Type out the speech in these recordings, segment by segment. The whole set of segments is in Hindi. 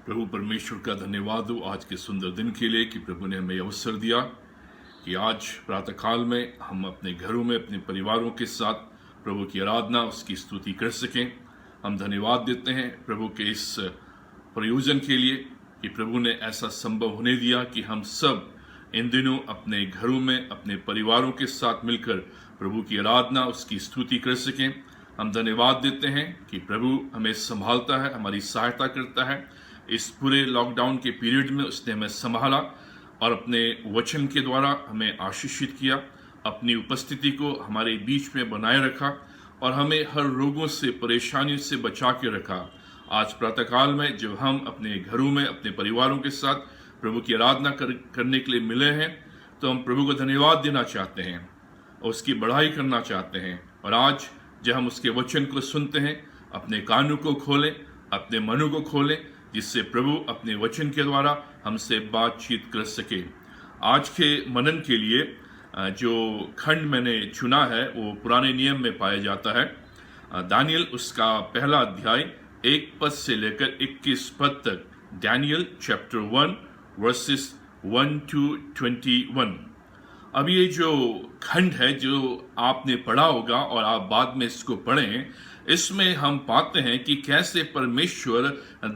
प्रभु परमेश्वर का धन्यवाद हो आज के सुंदर दिन के लिए कि प्रभु ने हमें अवसर दिया कि आज प्रातःकाल में हम अपने घरों में अपने परिवारों के साथ प्रभु की आराधना उसकी स्तुति कर सकें। हम धन्यवाद देते हैं प्रभु के इस प्रयोजन के लिए कि प्रभु ने ऐसा संभव होने दिया कि हम सब इन दिनों अपने घरों में अपने परिवारों के साथ मिलकर प्रभु की आराधना उसकी स्तुति कर सकें। हम धन्यवाद देते हैं कि प्रभु हमें संभालता है, हमारी सहायता करता है। इस पूरे लॉकडाउन के पीरियड में उसने हमें संभाला और अपने वचन के द्वारा हमें आशीषित किया, अपनी उपस्थिति को हमारे बीच में बनाए रखा और हमें हर रोगों से परेशानियों से बचा के रखा। आज प्रातःकाल में जब हम अपने घरों में अपने परिवारों के साथ प्रभु की आराधना करने के लिए मिले हैं तो हम प्रभु को धन्यवाद देना चाहते हैं और उसकी बढ़ाई करना चाहते हैं। और आज जब हम उसके वचन को सुनते हैं, अपने कानों को खोलें, अपने मनों को खोलें, जिससे प्रभु अपने वचन के द्वारा हमसे बातचीत कर सके। आज के मनन के लिए जो खंड मैंने चुना है वो पुराने नियम में पाया जाता है। दानियल उसका पहला अध्याय 1 पद से लेकर 21 पद तक। Daniel chapter 1 verses 1 to 21। अब ये जो खंड है जो आपने पढ़ा होगा और आप बाद में इसको पढ़ें, इसमें हम पाते हैं कि कैसे परमेश्वर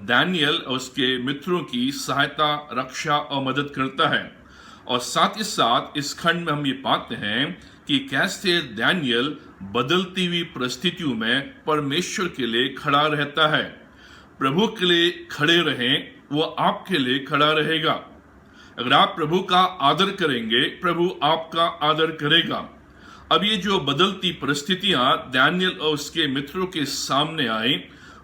दानियल और उसके मित्रों की सहायता, रक्षा और मदद करता है। और साथ ही साथ इस खंड में हम ये पाते हैं कि कैसे दानियल बदलती हुई परिस्थितियों में परमेश्वर के लिए खड़ा रहता है। प्रभु के लिए खड़े रहें, वो आपके लिए खड़ा रहेगा। अगर आप प्रभु का आदर करेंगे, प्रभु आपका आदर करेगा। अब ये जो बदलती परिस्थितियां दानियल और उसके मित्रों के सामने आई,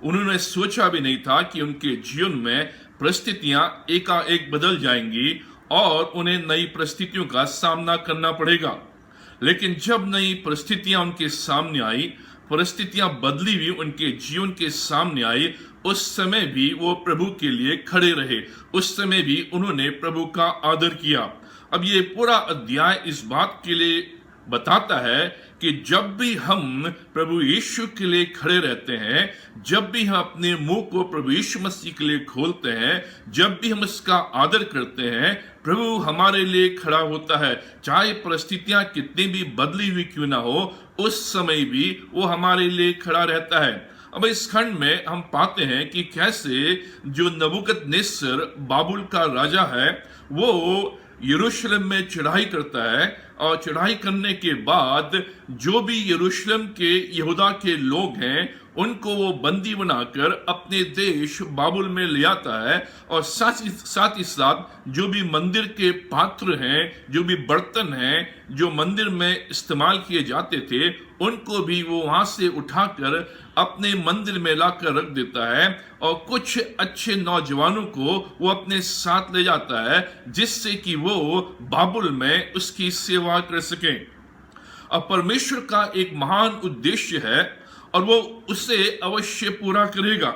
उन्होंने सोचा भी नहीं था कि उनके जीवन में परिस्थितियां एकाएक बदल जाएंगी और उन्हें नई परिस्थितियों का सामना करना पड़ेगा। लेकिन जब नई परिस्थितियां उनके सामने आई, परिस्थितियां बदली हुई उनके जीवन के सामने आई, उस समय भी वो प्रभु के लिए खड़े रहे, उस समय भी उन्होंने प्रभु का आदर किया। अब ये पूरा अध्याय इस बात के लिए बताता है कि जब भी हम प्रभु यीशु के लिए खड़े रहते हैं, जब भी हम अपने मुंह को प्रभु यीशु मसीह के लिए खोलते हैं, जब भी हम इसका आदर करते हैं, प्रभु हमारे लिए खड़ा होता है। चाहे परिस्थितियां कितनी भी बदली हुई क्यों ना हो, उस समय भी वो हमारे लिए खड़ा रहता है। अब इस खंड में हम पाते हैं कि कैसे जो नबूकदनेस्सर बाबुल का राजा है, वो यरूशलेम में चढ़ाई करता है और चढ़ाई करने के बाद जो भी यरूशलेम के यहूदा के लोग हैं उनको वो बंदी बनाकर अपने देश बाबुल में ले आता है। और साथ ही साथ जो भी मंदिर के पात्र हैं, जो भी बर्तन हैं जो मंदिर में इस्तेमाल किए जाते थे, उनको भी वो वहां से उठाकर अपने मंदिर में लाकर रख देता है और कुछ अच्छे नौजवानों को वो अपने साथ ले जाता है, जिससे कि वो बाबुल में उसकी सेवा कर सके। अब परमेश्वर का एक महान उद्देश्य है और वो उसे अवश्य पूरा करेगा।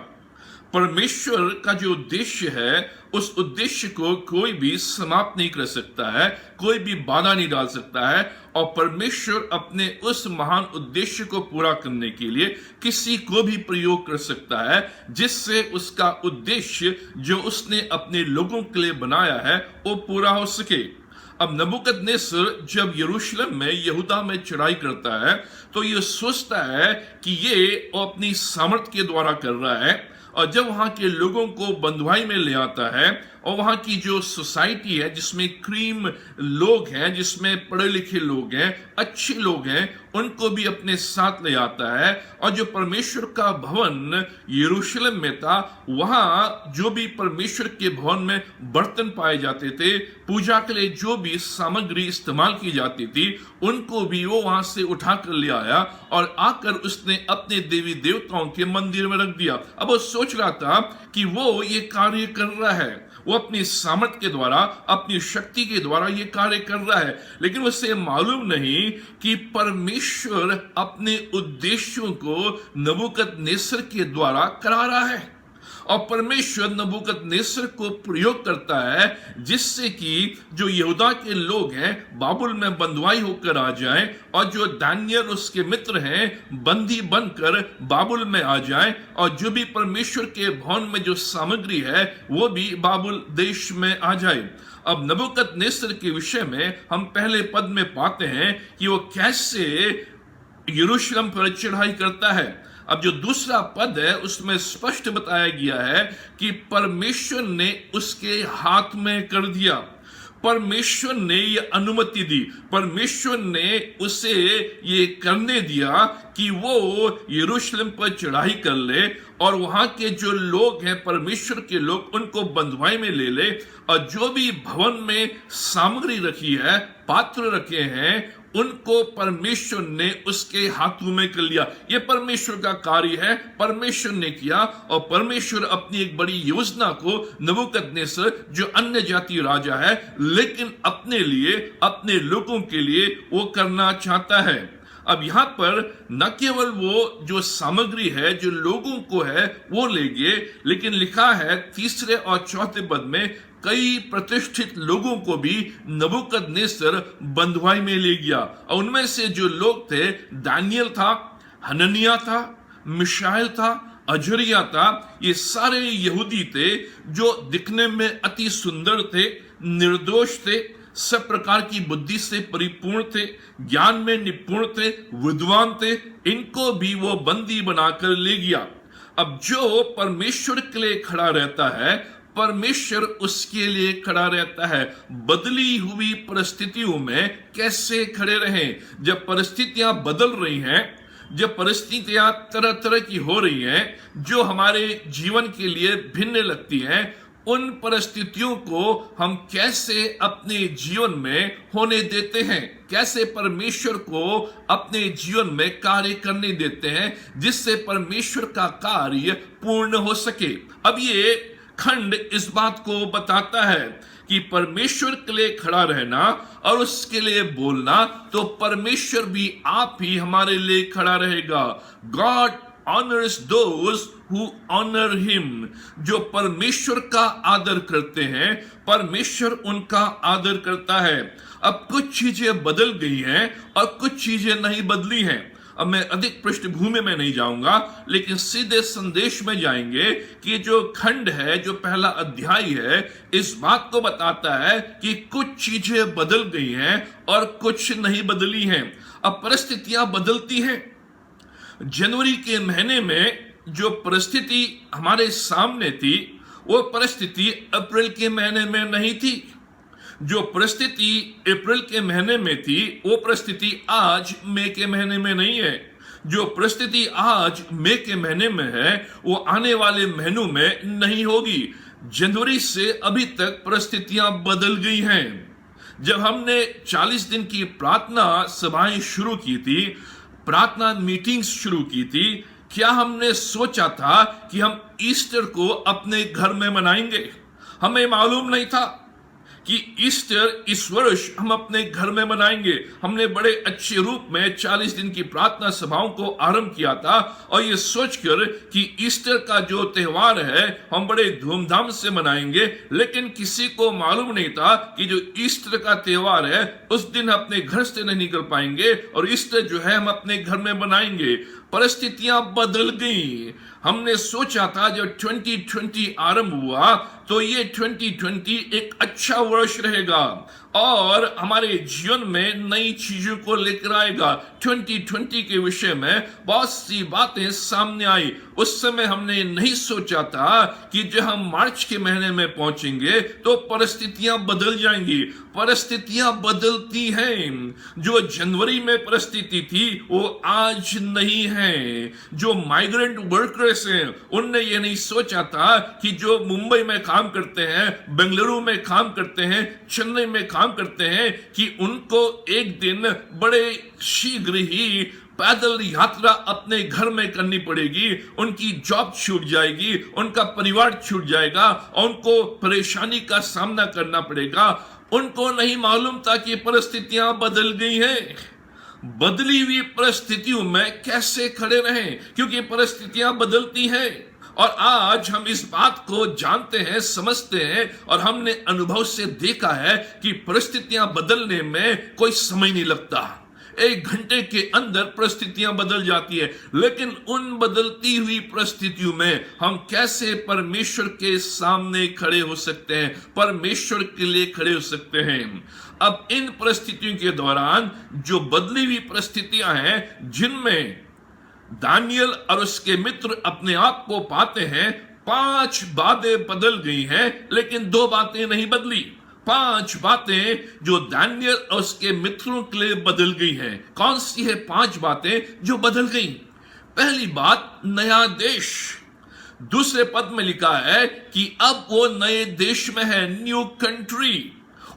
परमेश्वर का जो उद्देश्य है, उस उद्देश्य को कोई भी समाप्त नहीं कर सकता है, कोई भी बाधा नहीं डाल सकता है। और परमेश्वर अपने उस महान उद्देश्य को पूरा करने के लिए किसी को भी प्रयोग कर सकता है, जिससे उसका उद्देश्य जो उसने अपने लोगों के लिए बनाया है वो पूरा हो सके। अब नबूकदनेस्सर जब यरूशलेम में यहूदा में चढ़ाई करता है तो ये सोचता है कि ये अपनी सामर्थ के द्वारा कर रहा है। और जब वहां के लोगों को बंधुआई में ले आता है और वहां की जो सोसाइटी है जिसमें क्रीम लोग हैं, जिसमें पढ़े लिखे लोग हैं, अच्छे लोग हैं, उनको भी अपने साथ ले आता है। और जो परमेश्वर का भवन यरूशलेम में था, वहां जो भी परमेश्वर के भवन में बर्तन पाए जाते थे, पूजा के लिए जो भी सामग्री इस्तेमाल की जाती थी, उनको भी वो वहां से उठा कर ले आया और आकर उसने अपने देवी देवताओं के मंदिर में रख दिया। अब वो सोच रहा था कि वो ये कार्य कर रहा है, वो अपनी सामर्थ के द्वारा, अपनी शक्ति के द्वारा ये कार्य कर रहा है, लेकिन उसे मालूम नहीं कि परमेश्वर अपने उद्देश्यों को नबूकदनेस्सर के द्वारा करा रहा है। और परमेश्वर नबूकदनेस्सर को प्रयोग करता है जिससे कि जो यहूदा के लोग हैं बाबुल में बंधुआई होकर आ जाएं, और जो दानियल उसके मित्र हैं बंदी बनकर बाबुल में आ जाएं, और जो भी परमेश्वर के भवन में जो सामग्री है वो भी बाबुल देश में आ जाए। अब नबूकदनेस्सर के विषय में हम पहले पद में पाते हैं कि वो कैसे यरूशलेम पर चढ़ाई करता है। अब जो दूसरा पद है उसमें स्पष्ट बताया गया है कि परमेश्वर ने उसके हाथ में कर दिया, परमेश्वर ने ये अनुमति दी, परमेश्वर ने उसे ये करने दिया कि वो यरूशलेम पर चढ़ाई कर ले और वहां के जो लोग हैं परमेश्वर के लोग उनको बंधुआई में ले ले, और जो भी भवन में सामग्री रखी है पात्र रखे हैं उनको परमेश्वर ने उसके हाथों में कर लिया। यह परमेश्वर का कार्य है, परमेश्वर ने किया, और परमेश्वर अपनी एक बड़ी योजना को नबूकदनेस्सर जो अन्य जाति राजा है लेकिन अपने लिए अपने लोगों के लिए वो करना चाहता है। अब यहां पर न केवल वो जो सामग्री है जो लोगों को है वो ले गए, लेकिन लिखा है तीसरे और चौथे पद में कई प्रतिष्ठित लोगों को भी नबूकदनेस्सर बंधुआई में ले गया, और उनमें से जो लोग थे दानियल था, हननिया था, मिशाएल था, अजरिया था। ये सारे यहूदी थे जो दिखने में अति सुंदर थे, निर्दोष थे, सब प्रकार की बुद्धि से परिपूर्ण थे, ज्ञान में निपुण थे, विद्वान थे। इनको भी वो बंदी बनाकर ले गया। अब जो परमेश्वर के लिए खड़ा रहता है परमेश्वर उसके लिए खड़ा रहता है। बदली हुई परिस्थितियों में कैसे खड़े रहें? जब परिस्थितियां बदल रही हैं, जब परिस्थितियां तरह तरह की हो रही हैं जो हमारे जीवन के लिए भिन्न लगती हैं, उन परिस्थितियों को हम कैसे अपने जीवन में होने देते हैं, कैसे परमेश्वर को अपने जीवन में कार्य करने देते हैं जिससे परमेश्वर का कार्य पूर्ण हो सके। अब ये खंड इस बात को बताता है कि परमेश्वर के लिए खड़ा रहना और उसके लिए बोलना, तो परमेश्वर भी आप ही हमारे लिए खड़ा रहेगा। God honors those who honor him। जो परमेश्वर का आदर करते हैं परमेश्वर उनका आदर करता है। अब कुछ चीजें बदल गई हैं और कुछ चीजें नहीं बदली हैं। अब मैं अधिक पृष्ठभूमि में नहीं जाऊंगा, लेकिन सीधे संदेश में जाएंगे कि जो खंड है, जो पहला अध्याय है, इस बात को बताता है कि कुछ चीजें बदल गई हैं और कुछ नहीं बदली हैं। अब परिस्थितियां बदलती हैं। जनवरी के महीने में जो परिस्थिति हमारे सामने थी वो परिस्थिति अप्रैल के महीने में नहीं थी। जो परिस्थिति अप्रैल के महीने में थी वो परिस्थिति आज मई के महीने में नहीं है। जो परिस्थिति आज मई के महीने में है वो आने वाले महीनों में नहीं होगी। जनवरी से अभी तक परिस्थितियां बदल गई हैं। जब हमने 40 दिन की प्रार्थना सभाएं शुरू की थी, प्रार्थना मीटिंग्स शुरू की थी, क्या हमने सोचा था कि हम ईस्टर को अपने घर में मनाएंगे? हमें मालूम नहीं था कि ईस्टर इस वर्ष हम अपने घर में मनाएंगे। हमने बड़े अच्छे रूप में 40 दिन की प्रार्थना सभाओं को आरंभ किया था और ये सोचकर कि ईस्टर का जो त्योहार है हम बड़े धूमधाम से मनाएंगे, लेकिन किसी को मालूम नहीं था कि जो ईस्टर का त्योहार है उस दिन अपने घर से नहीं निकल पाएंगे और ईस्टर जो है हम अपने घर में मनाएंगे। परिस्थितियां बदल गई। हमने सोचा था जब 2020 आरंभ हुआ तो ये 2020 एक अच्छा वर्ष रहेगा और हमारे जीवन में नई चीजों को लेकर आएगा। 2020 के विषय में बहुत सी बातें सामने आई। उस समय हमने नहीं सोचा था कि जब हम मार्च के महीने में पहुंचेंगे तो परिस्थितियां बदल जाएंगी। परिस्थितियां बदलती हैं। जो जनवरी में परिस्थिति थी वो आज नहीं है। जो माइग्रेंट वर्कर्स हैं उनने ये नहीं सोचा था कि जो मुंबई में काम करते हैं, बेंगलुरु में काम करते हैं, चेन्नई में काम करते हैं कि उनको एक दिन बड़े शीघ्र ही पैदल यात्रा अपने घर में करनी पड़ेगी। उनकी जॉब छूट जाएगी, उनका परिवार छूट जाएगा और उनको परेशानी का सामना करना पड़ेगा। उनको नहीं मालूम था कि परिस्थितियां बदल गई हैं। बदली हुई परिस्थितियों में कैसे खड़े रहें, क्योंकि परिस्थितियां बदलती हैं। और आज हम इस बात को जानते हैं, समझते हैं और हमने अनुभव से देखा है कि परिस्थितियां बदलने में कोई समय नहीं लगता। 1 घंटे के अंदर परिस्थितियां बदल जाती है। लेकिन उन बदलती हुई परिस्थितियों में हम कैसे परमेश्वर के सामने खड़े हो सकते हैं, परमेश्वर के लिए खड़े हो सकते हैं। अब इन परिस्थितियों के दौरान जो बदली हुई परिस्थितियां हैं, जिनमें दानियल और उसके मित्र अपने आप को पाते हैं, 5 बातें बदल गई हैं, लेकिन 2 बातें नहीं बदली। 5 बातें जो दानियल और उसके मित्रों के लिए बदल गई हैं। कौन सी है 5 बातें जो बदल गई? पहली बात, नया देश। दूसरे पद में लिखा है कि अब वो नए देश में है, न्यू कंट्री।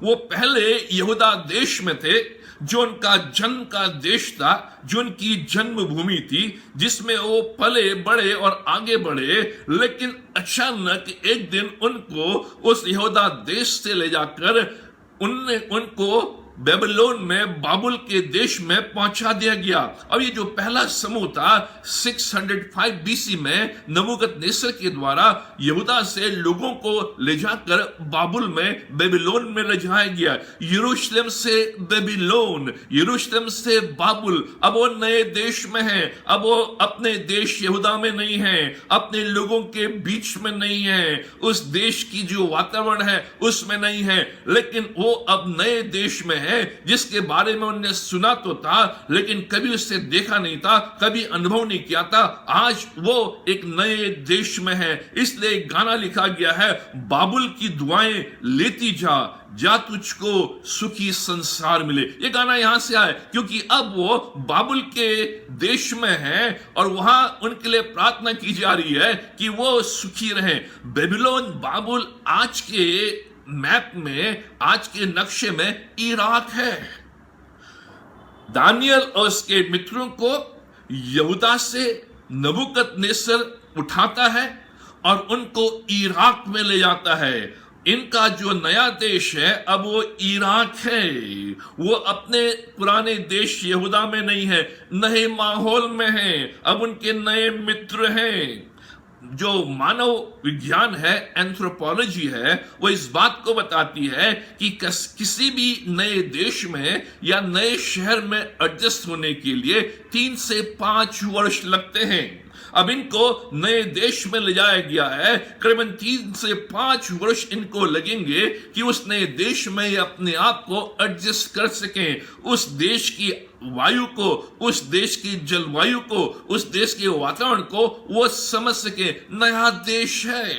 वो पहले यहूदा देश में थे, जो उनका जन्म का देश था, जो उनकी जन्मभूमि थी, जिसमें वो पले बड़े और आगे बढ़े। लेकिन अचानक एक दिन उनको उस यहूदा देश से ले जाकर उनको बेबीलोन में, बाबुल के देश में पहुंचा दिया गया। अब ये जो पहला समूह था 605 बीसी में नबूकदनेस्सर के द्वारा यहूदा से लोगों को ले जाकर बाबुल में, बेबीलोन में ले जाया गया। यरूशलेम से बेबीलोन, यरूशलेम से बाबुल। अब वो नए देश में है। अब वो अपने देश यहूदा में नहीं है, अपने लोगों के बीच में नहीं है, उस देश की जो वातावरण है उसमें नहीं है, लेकिन वो अब नए देश में है, जिसके बारे में उन्होंने सुना तो था, लेकिन कभी उससे देखा नहीं था, कभी अनुभव नहीं किया था। आज वो एक नए देश में है। इसलिए एक गाना लिखा गया है, बाबुल की दुआएं लेती जा, जा तुझको सुखी संसार मिले। ये गाना यहां से आया क्योंकि अब वो बाबुल के देश में है और वहां उनके लिए प्रार्थना की जा रही है कि वो सुखी रहे। बेबीलोन, बाबुल आज के मैप में, आज के नक्शे में इराक है। दानियल और उसके मित्रों को यहूदा से नबूकदनेस्सर उठाता है और उनको इराक में ले जाता है। इनका जो नया देश है अब वो इराक है। वो अपने पुराने देश यहूदा में नहीं है, नए माहौल में है। अब उनके नए मित्र हैं। जो मानव विज्ञान है, एंथ्रोपोलॉजी है, वो इस बात को बताती है कि किसी भी नए देश में या नए शहर में एडजस्ट होने के लिए 3 से 5 वर्ष लगते हैं। अब इनको नए देश में ले जाया गया है। करीबन 3 से 5 वर्ष इनको लगेंगे कि उस नए देश में ये अपने आप को एडजस्ट कर सकें, उस देश की वायु को, उस देश की जलवायु को, उस देश के वातावरण को वो समझ सके। नया देश है।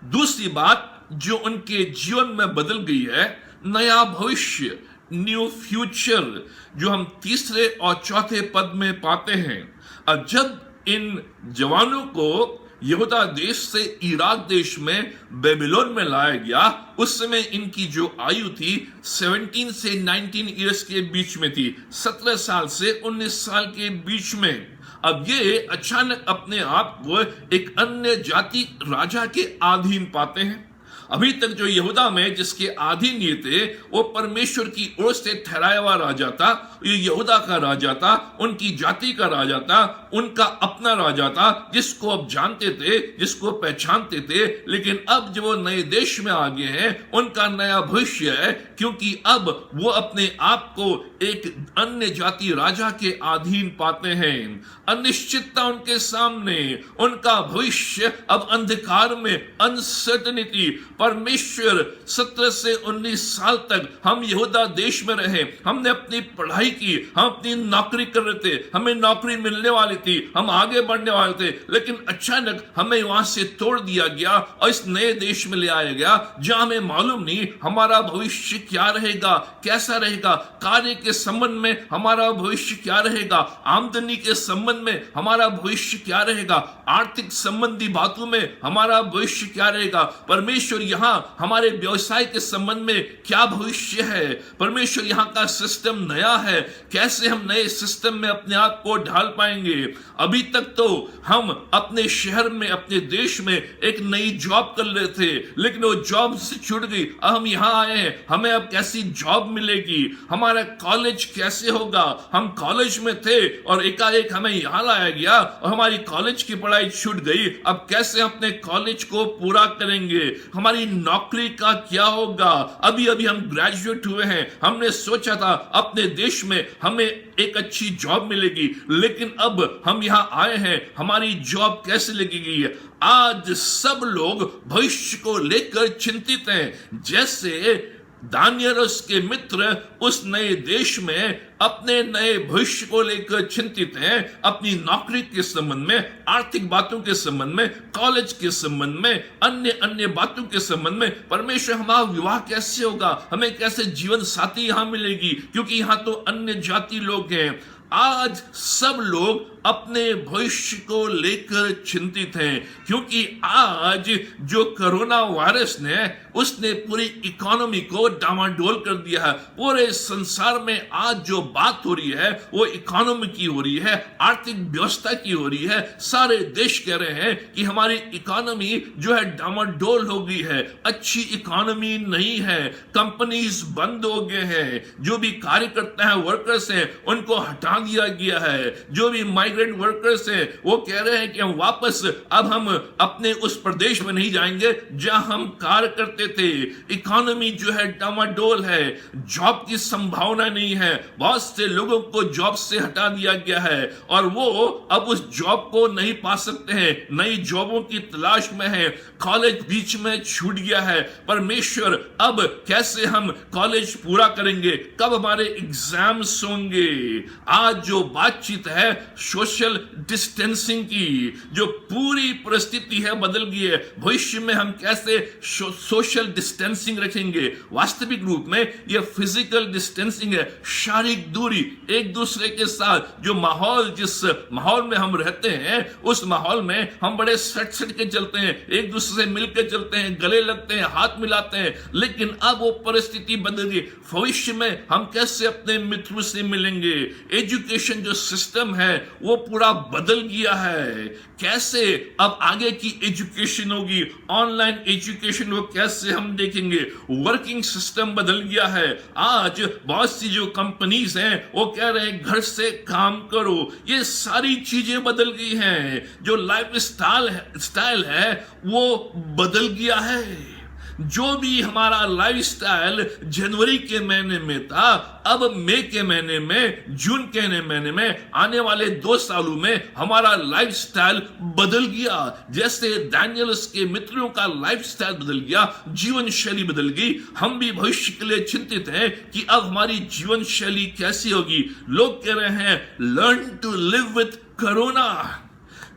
दूसरी बात जो उनके जीवन में बदल गई है, नया भविष्य, न्यू फ्यूचर, जो हम तीसरे और चौथे पद में पाते हैं। और जब इन जवानों को यहूदा देश से इराक देश में, बेबीलोन में लाया गया, उस समय इनकी जो आयु थी 17 से 19 ईयर्स के बीच में थी, 17 साल से 19 साल के बीच में। अब ये अचानक अपने आप को एक अन्य जाति राजा के अधीन पाते हैं। अभी तक जो यहूदा में जिसके अधीन ये थे, वो परमेश्वर की ओर से ठहराया हुआ राजा था। ये यहूदा का राजा था, उनकी जाति का राजा था, उनका अपना राजा था, जिसको अब जानते थे, जिसको पहचानते थे। लेकिन अब जब वो नए देश में आ गए हैं, उनका नया भविष्य है, क्योंकि अब वो अपने आप को एक अन्य जाति राजा के अधीन पाते हैं। अनिश्चितता उनके सामने, उनका भविष्य अब अंधकार में, अनसर्टेनिटी। परमेश्वर 17 से 19 साल तक हम यहूदा देश में रहे, हमने अपनी पढ़ाई की, हम अपनी नौकरी कर रहे थे, हमें नौकरी मिलने वाली थी, हम आगे बढ़ने वाले थे, लेकिन अचानक हमें वहां से तोड़ दिया गया और इस नए देश में ले आया गया, जहां हमें मालूम नहीं हमारा भविष्य क्या रहेगा, कैसा रहेगा। कार्य के संबंध में हमारा भविष्य क्या रहेगा, आमदनी के संबंध में हमारा भविष्य क्या रहेगा, आर्थिक संबंधी बातों में हमारा भविष्य क्या रहेगा। परमेश्वर परमेश्वर यहाँ हमारे व्यवसाय के संबंध में क्या भविष्य है, परमेश्वर यहाँ का सिस्टम नया है, कैसे हम नए सिस्टम में अपने आप को ढाल पाएंगे। अभी तक तो हम अपने शहर में, अपने देश में एक नई जॉब कर रहे थे, लेकिन वो जॉब से छूट गई। अब हम यहाँ आए हैं, हमें अब कैसी जॉब मिलेगी, हमारा कॉलेज कैसे होगा। हम कॉलेज में थे और एकाएक हमें यहाँ लाया गया और हमारी कॉलेज की पढ़ाई छूट गई। अब कैसे अपने कॉलेज को पूरा करेंगे, हमारी नौकरी का क्या होगा। अभी अभी हम ग्रेजुएट हुए हैं, हमने सोचा था अपने देश में हमें एक अच्छी जॉब मिलेगी, लेकिन अब हम यहाँ आए हैं, हमारी जॉब कैसे लगेगी। आज सब लोग भविष्य को लेकर चिंतित हैं। जैसे दानियल और उसके मित्र उस नए देश में अपने नए भविष्य को लेकर चिंतित हैं, अपनी नौकरी के संबंध में, आर्थिक बातों के संबंध में, कॉलेज के संबंध में, अन्य अन्य बातों के संबंध में। परमेश्वर हमारा विवाह कैसे होगा, हमें कैसे जीवन साथी यहां मिलेगी, क्योंकि यहां तो अन्य जाति लोग हैं। आज सब लोग अपने भविष्य को लेकर चिंतित हैं, क्योंकि आज जो कोरोना वायरस ने उसने पूरी इकोनॉमी को डामाडोल कर दिया है। पूरे संसार में आज जो बात हो रही है वो इकोनॉमी की हो रही है, आर्थिक व्यवस्था की हो रही है। सारे देश कह रहे हैं कि हमारी इकोनॉमी जो है डामाडोल हो गई है, अच्छी इकोनॉमी नहीं है, कंपनीज बंद हो गए हैं, जो भी कार्यकर्ता हैं, वर्कर्स हैं, उनको हटा दिया गया है। जो भी माइग्रेंट वर्कर्स हैं वो कह रहे हैं कि हम वापस अब हम अपने उस प्रदेश में नहीं जाएंगे जहां हम कार्य करते थे। इकोनॉमी जो है डामाडोल है, जॉब की संभावना नहीं है, बहुत से लोगों को जॉब से हटा दिया गया है और वो अब उस जॉब को नहीं पा सकते हैं, नई जॉबों की तलाश में है। कॉलेज बीच में छूट गया है। परमेश्वर अब कैसे हम कॉलेज पूरा करेंगे, कब हमारे एग्जाम्स होंगे। आज जो बातचीत है सोशल डिस्टेंसिंग की, जो पूरी परिस्थिति है बदल गई है। भविष्य में हम कैसे सोशल डिस्टेंसिंग रखेंगे। वास्तविक रूप में यह फिजिकल डिस्टेंसिंग है, शारीरिक दूरी, एक दूसरे के साथ जो माहौल, जिस माहौल में हम रहते हैं उस माहौल में हम बड़े सट के चलते हैं, एक दूसरे से मिलकर चलते हैं, गले लगते हैं, हाथ मिलाते हैं, लेकिन अब वो परिस्थिति बदल गई। भविष्य में हम कैसे अपने मित्रों से मिलेंगे। एजुकेशन जो सिस्टम है वो पूरा बदल गया है। कैसे अब आगे की एजुकेशन होगी, ऑनलाइन एजुकेशन वो कैसे हम देखेंगे। वर्किंग सिस्टम बदल गया है। आज बहुत सी जो कंपनीज हैं वो कह रहे हैं घर से काम करो। ये सारी चीजें बदल गई हैं। जो लाइफ स्टाइल है वो बदल गया है। जो भी हमारा लाइफस्टाइल जनवरी के महीने में था, अब मई के महीने में, जून के महीने में, आने वाले 2 सालों में हमारा लाइफस्टाइल बदल गया। जैसे दानियल के मित्रों का लाइफस्टाइल बदल गया, जीवन शैली बदल गई। हम भी भविष्य के लिए चिंतित हैं कि अब हमारी जीवन शैली कैसी होगी। लोग कह रहे हैं learn to live with corona.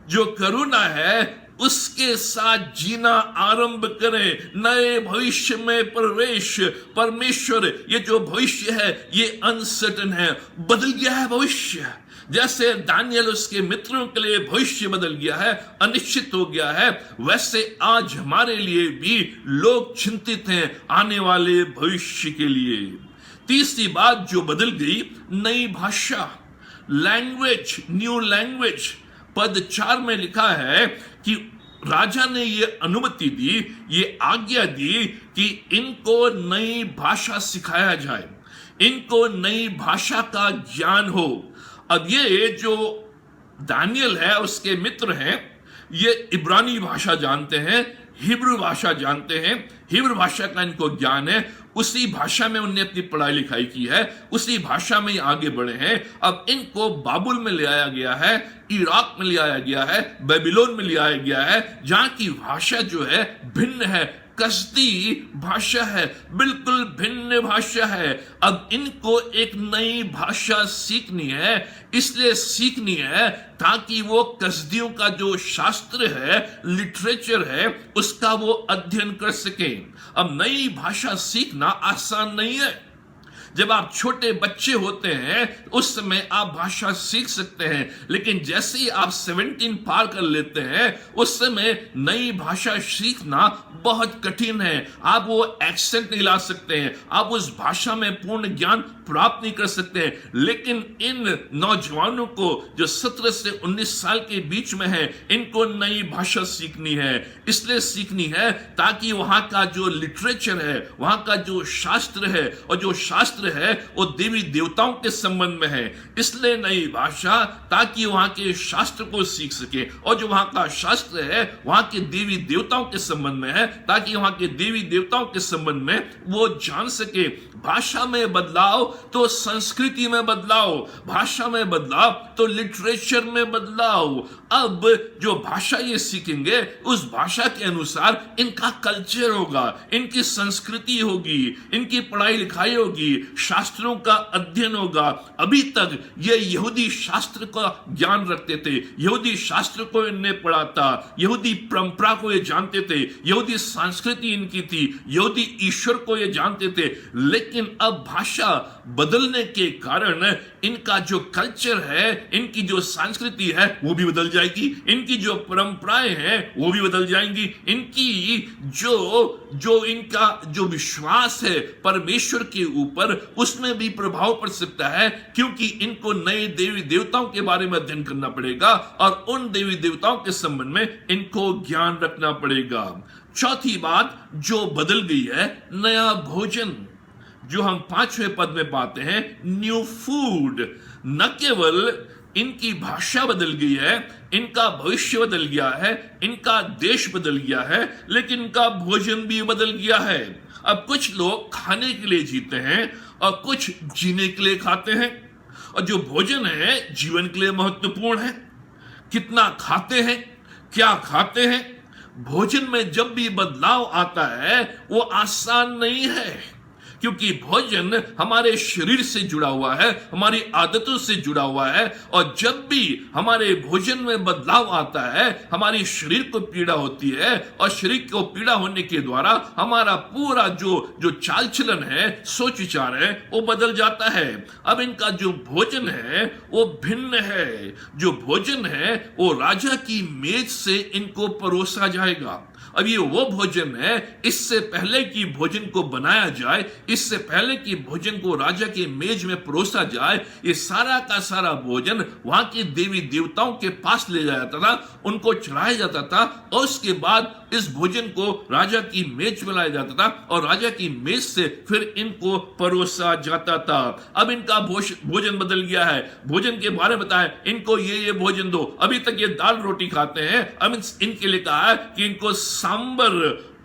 जो कोरोना है उसके साथ जीना आरंभ करें, नए भविष्य में प्रवेश। परमेश्वर ये जो भविष्य है ये अनसर्टन है, बदल गया है भविष्य। जैसे दानियल उसके मित्रों के लिए भविष्य बदल गया है, अनिश्चित हो गया है, वैसे आज हमारे लिए भी लोग चिंतित हैं आने वाले भविष्य के लिए। तीसरी बात जो बदल गई, नई भाषा, लैंग्वेज, न्यू लैंग्वेज। पद 4 में लिखा है कि राजा ने ये अनुमति दी, ये आज्ञा दी कि इनको नई भाषा सिखाया जाए, इनको नई भाषा का ज्ञान हो। अब ये जो दानियल है उसके मित्र हैं, ये इब्रानी भाषा जानते हैं, हिब्रू भाषा जानते हैं, हिब्रू भाषा का इनको ज्ञान है। उसी भाषा में उन्होंने अपनी पढ़ाई लिखाई की है, उसी भाषा में आगे बढ़े हैं। अब इनको बाबुल में ले आया गया है, इराक में ले आया गया है, बेबीलोन में ले आया गया है, जहां की भाषा जो है भिन्न है, कसदी भाषा है, बिल्कुल भिन्न भाषा है। अब इनको एक नई भाषा सीखनी है, इसलिए सीखनी है ताकि वो कसदियों का जो शास्त्र है, लिटरेचर है, उसका वो अध्ययन कर सके। अब नई भाषा सीखना आसान नहीं है, जब आप छोटे बच्चे होते हैं उस समय आप भाषा सीख सकते हैं, लेकिन जैसे ही आप 17 पार कर लेते हैं उस समय नई भाषा सीखना बहुत कठिन है। आप वो एक्सेंट नहीं ला सकते हैं, आप उस भाषा में पूर्ण ज्ञान प्राप्त नहीं कर सकते हैं। लेकिन इन नौजवानों को जो 17 से 19 साल के बीच में है, इनको नई भाषा सीखनी है। इसलिए सीखनी है ताकि वहां का जो लिटरेचर है, वहां का जो शास्त्र है, और जो शास्त्र है वो देवी देवताओं के संबंध में है। इसलिए नई भाषा ताकि वहां के शास्त्र को सीख सके, और जो वहां का शास्त्र है वहां के देवी देवताओं के संबंध में है, ताकि वहां के देवी देवताओं के संबंध में वो जान सके। भाषा में बदलाव तो संस्कृति में बदलाव, भाषा में बदलाव तो लिटरेचर में बदलाव। अब जो भाषा ये सीखेंगे उस भाषा के अनुसार इनका कल्चर होगा, इनकी संस्कृति होगी, इनकी पढ़ाई लिखाई होगी, शास्त्रों का अध्ययन होगा। अभी तक ये यहूदी शास्त्र का ज्ञान रखते थे, यहूदी शास्त्र को इनने पढ़ा था, यहूदी परंपरा को ये जानते थे, यहूदी संस्कृति इनकी थी, यहूदी ईश्वर को ये जानते थे। लेकिन अब भाषा बदलने के कारण इनका जो कल्चर है, इनकी जो संस्कृति है वो भी बदल जाएगी, इनकी जो परंपराएं हैं वो भी बदल जाएंगी, इनकी जो इनका जो विश्वास है परमेश्वर के ऊपर उसमें भी प्रभाव पड़ सकता है, क्योंकि इनको नए देवी देवताओं के बारे में अध्ययन करना पड़ेगा और उन देवी देवताओं के संबंध में इनको ज्ञान रखना पड़ेगा। चौथी बात जो बदल गई है, नया भोजन, जो हम 5वें पद में पाते हैं, न्यू फूड। न केवल इनकी भाषा बदल गई है, इनका भविष्य बदल गया है, इनका देश बदल गया है, लेकिन इनका भोजन भी बदल गया है। अब कुछ लोग खाने के लिए जीते हैं और कुछ जीने के लिए खाते हैं, और जो भोजन है जीवन के लिए महत्वपूर्ण है। कितना खाते हैं, क्या खाते हैं, भोजन में जब भी बदलाव आता है वो आसान नहीं है, क्योंकि भोजन हमारे शरीर से जुड़ा हुआ है, हमारी आदतों से जुड़ा हुआ है, और जब भी हमारे भोजन में बदलाव आता है हमारी शरीर को पीड़ा होती है, और शरीर को पीड़ा होने के द्वारा हमारा पूरा जो चाल चलन है, सोच विचार है, वो बदल जाता है। अब इनका जो भोजन है वो भिन्न है। जो भोजन है वो राजा की मेज से इनको परोसा जाएगा। अब ये वो भोजन है, इससे पहले कि भोजन को बनाया जाए, इससे पहले कि भोजन को राजा के मेज में परोसा जाए, ये सारा का सारा भोजन वहां के देवी देवताओं के पास ले जाया जाता था, उनको चढ़ाया जाता था, और उसके बाद इस भोजन को राजा की मेज में लाया जाता था, और राजा की मेज से फिर इनको परोसा जाता था। अब इनका भोजन बदल गया है। भोजन के बारे में बताया, इनको ये भोजन दो। अभी तक ये दाल रोटी खाते हैं, अब इनके लिए कहा है कि इनको सांबर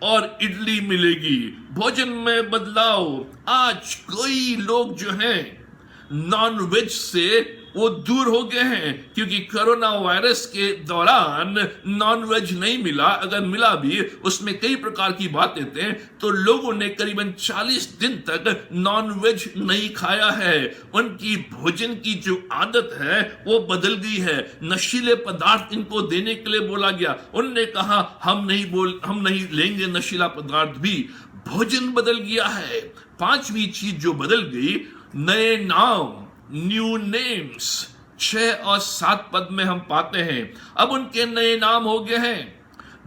और इडली मिलेगी। भोजन में बदलाव। आज कोई लोग जो हैं नॉन वेज से वो दूर हो गए हैं, क्योंकि कोरोना वायरस के दौरान नॉन वेज नहीं मिला, अगर मिला भी उसमें कई प्रकार की बातें थे, तो लोगों ने करीबन 40 दिन तक नॉन वेज नहीं खाया है। उनकी भोजन की जो आदत है वो बदल गई है। नशीले पदार्थ इनको देने के लिए बोला गया, उनने कहा हम नहीं लेंगे नशीला पदार्थ भी। भोजन बदल गया है। 5वीं चीज जो बदल गई, नए नाम, न्यू नेम्स। 6 और 7 पद में हम पाते हैं अब उनके नए नाम हो गए हैं।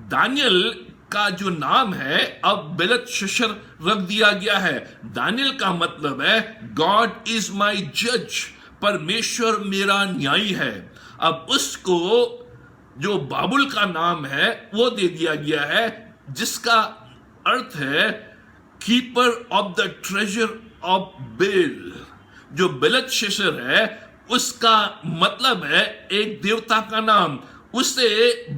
दानियल का जो नाम है अब बेलतशस्सर रख दिया गया है। दानियल का मतलब है गॉड इज माई जज, परमेश्वर मेरा न्यायी है। अब उसको जो बाबुल का नाम है वो दे दिया गया है, जिसका अर्थ है keeper of the treasure of Bel. जो बेलतशस्सर है उसका मतलब है एक देवता का नाम, उसे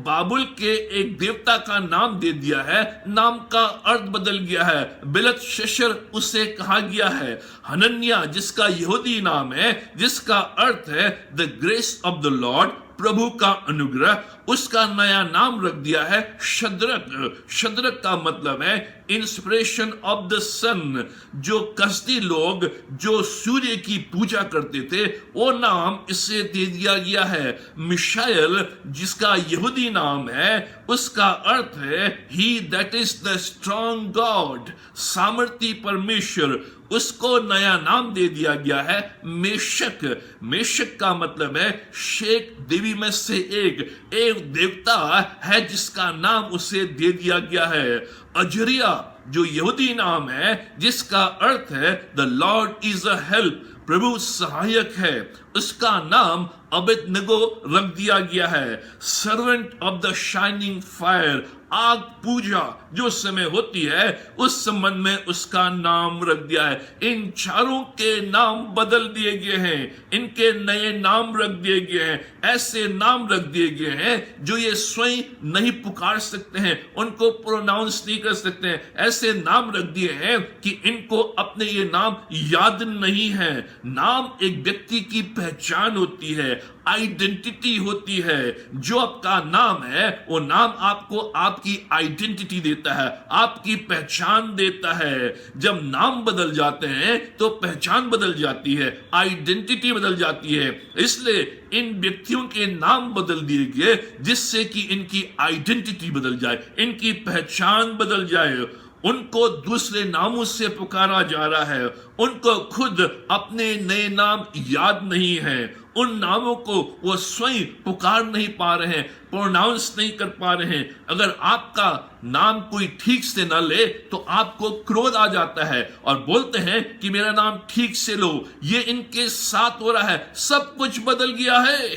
बाबुल के एक देवता का नाम दे दिया है, नाम का अर्थ बदल गया है। बेलतशस्सर उसे कहा गया है। हनन्याह जिसका यहूदी नाम है, जिसका अर्थ है the grace of the lord, प्रभु का अनुग्रह, उसका नया नाम रख दिया है शद्रक। शद्रक का मतलब है इंस्पिरेशन ऑफ द सन। जो कसदी लोग जो सूर्य की पूजा करते थे वो नाम इसे दे दिया गया है। मिशाएल जिसका यहूदी नाम है उसका अर्थ है ही that is the strong god, सामर्थी परमेश्वर। उसको नया नाम दे दिया गया है मेशक। मेशक का मतलब है शेख देवी में से एक देवता है जिसका नाम उसे दे दिया गया है। अजरिया जो यहूदी नाम है जिसका अर्थ है the lord is a help, प्रभु सहायक है, उसका नाम अबेदनगो रख दिया गया है। Servant of the shining fire, आग पूजा जो समय होती है उस संबंध में उसका नाम रख दिया है। इन चारों के नाम बदल दिए गए हैं, इनके नए नाम रख दिए गए हैं, ऐसे नाम रख दिए गए हैं जो ये स्वयं नहीं पुकार सकते हैं, उनको प्रोनाउंस नहीं कर सकते हैं। ऐसे नाम रख दिए हैं कि इनको अपने ये नाम याद नहीं है। नाम एक व्यक्ति की पहचान होती है, आइडेंटिटी होती है। जो आपका नाम है वो नाम आपको आपकी आइडेंटिटी देता है, आपकी पहचान देता है। जब नाम बदल जाते हैं तो पहचान बदल जाती है, आइडेंटिटी बदल जाती है। इसलिए इन व्यक्तियों के नाम बदल दिए गए जिससे कि इनकी आइडेंटिटी बदल जाए, इनकी पहचान बदल जाए। उनको दूसरे नामों से पुकारा जा रहा है, उनको खुद अपने नए नाम याद नहीं है, उन नामों को वो स्वयं पुकार नहीं पा रहे हैं, प्रोनाउंस नहीं कर पा रहे हैं। अगर आपका नाम कोई ठीक से ना ले तो आपको क्रोध आ जाता है और बोलते हैं कि मेरा नाम ठीक से लो। ये इनके साथ हो रहा है, सब कुछ बदल गया है।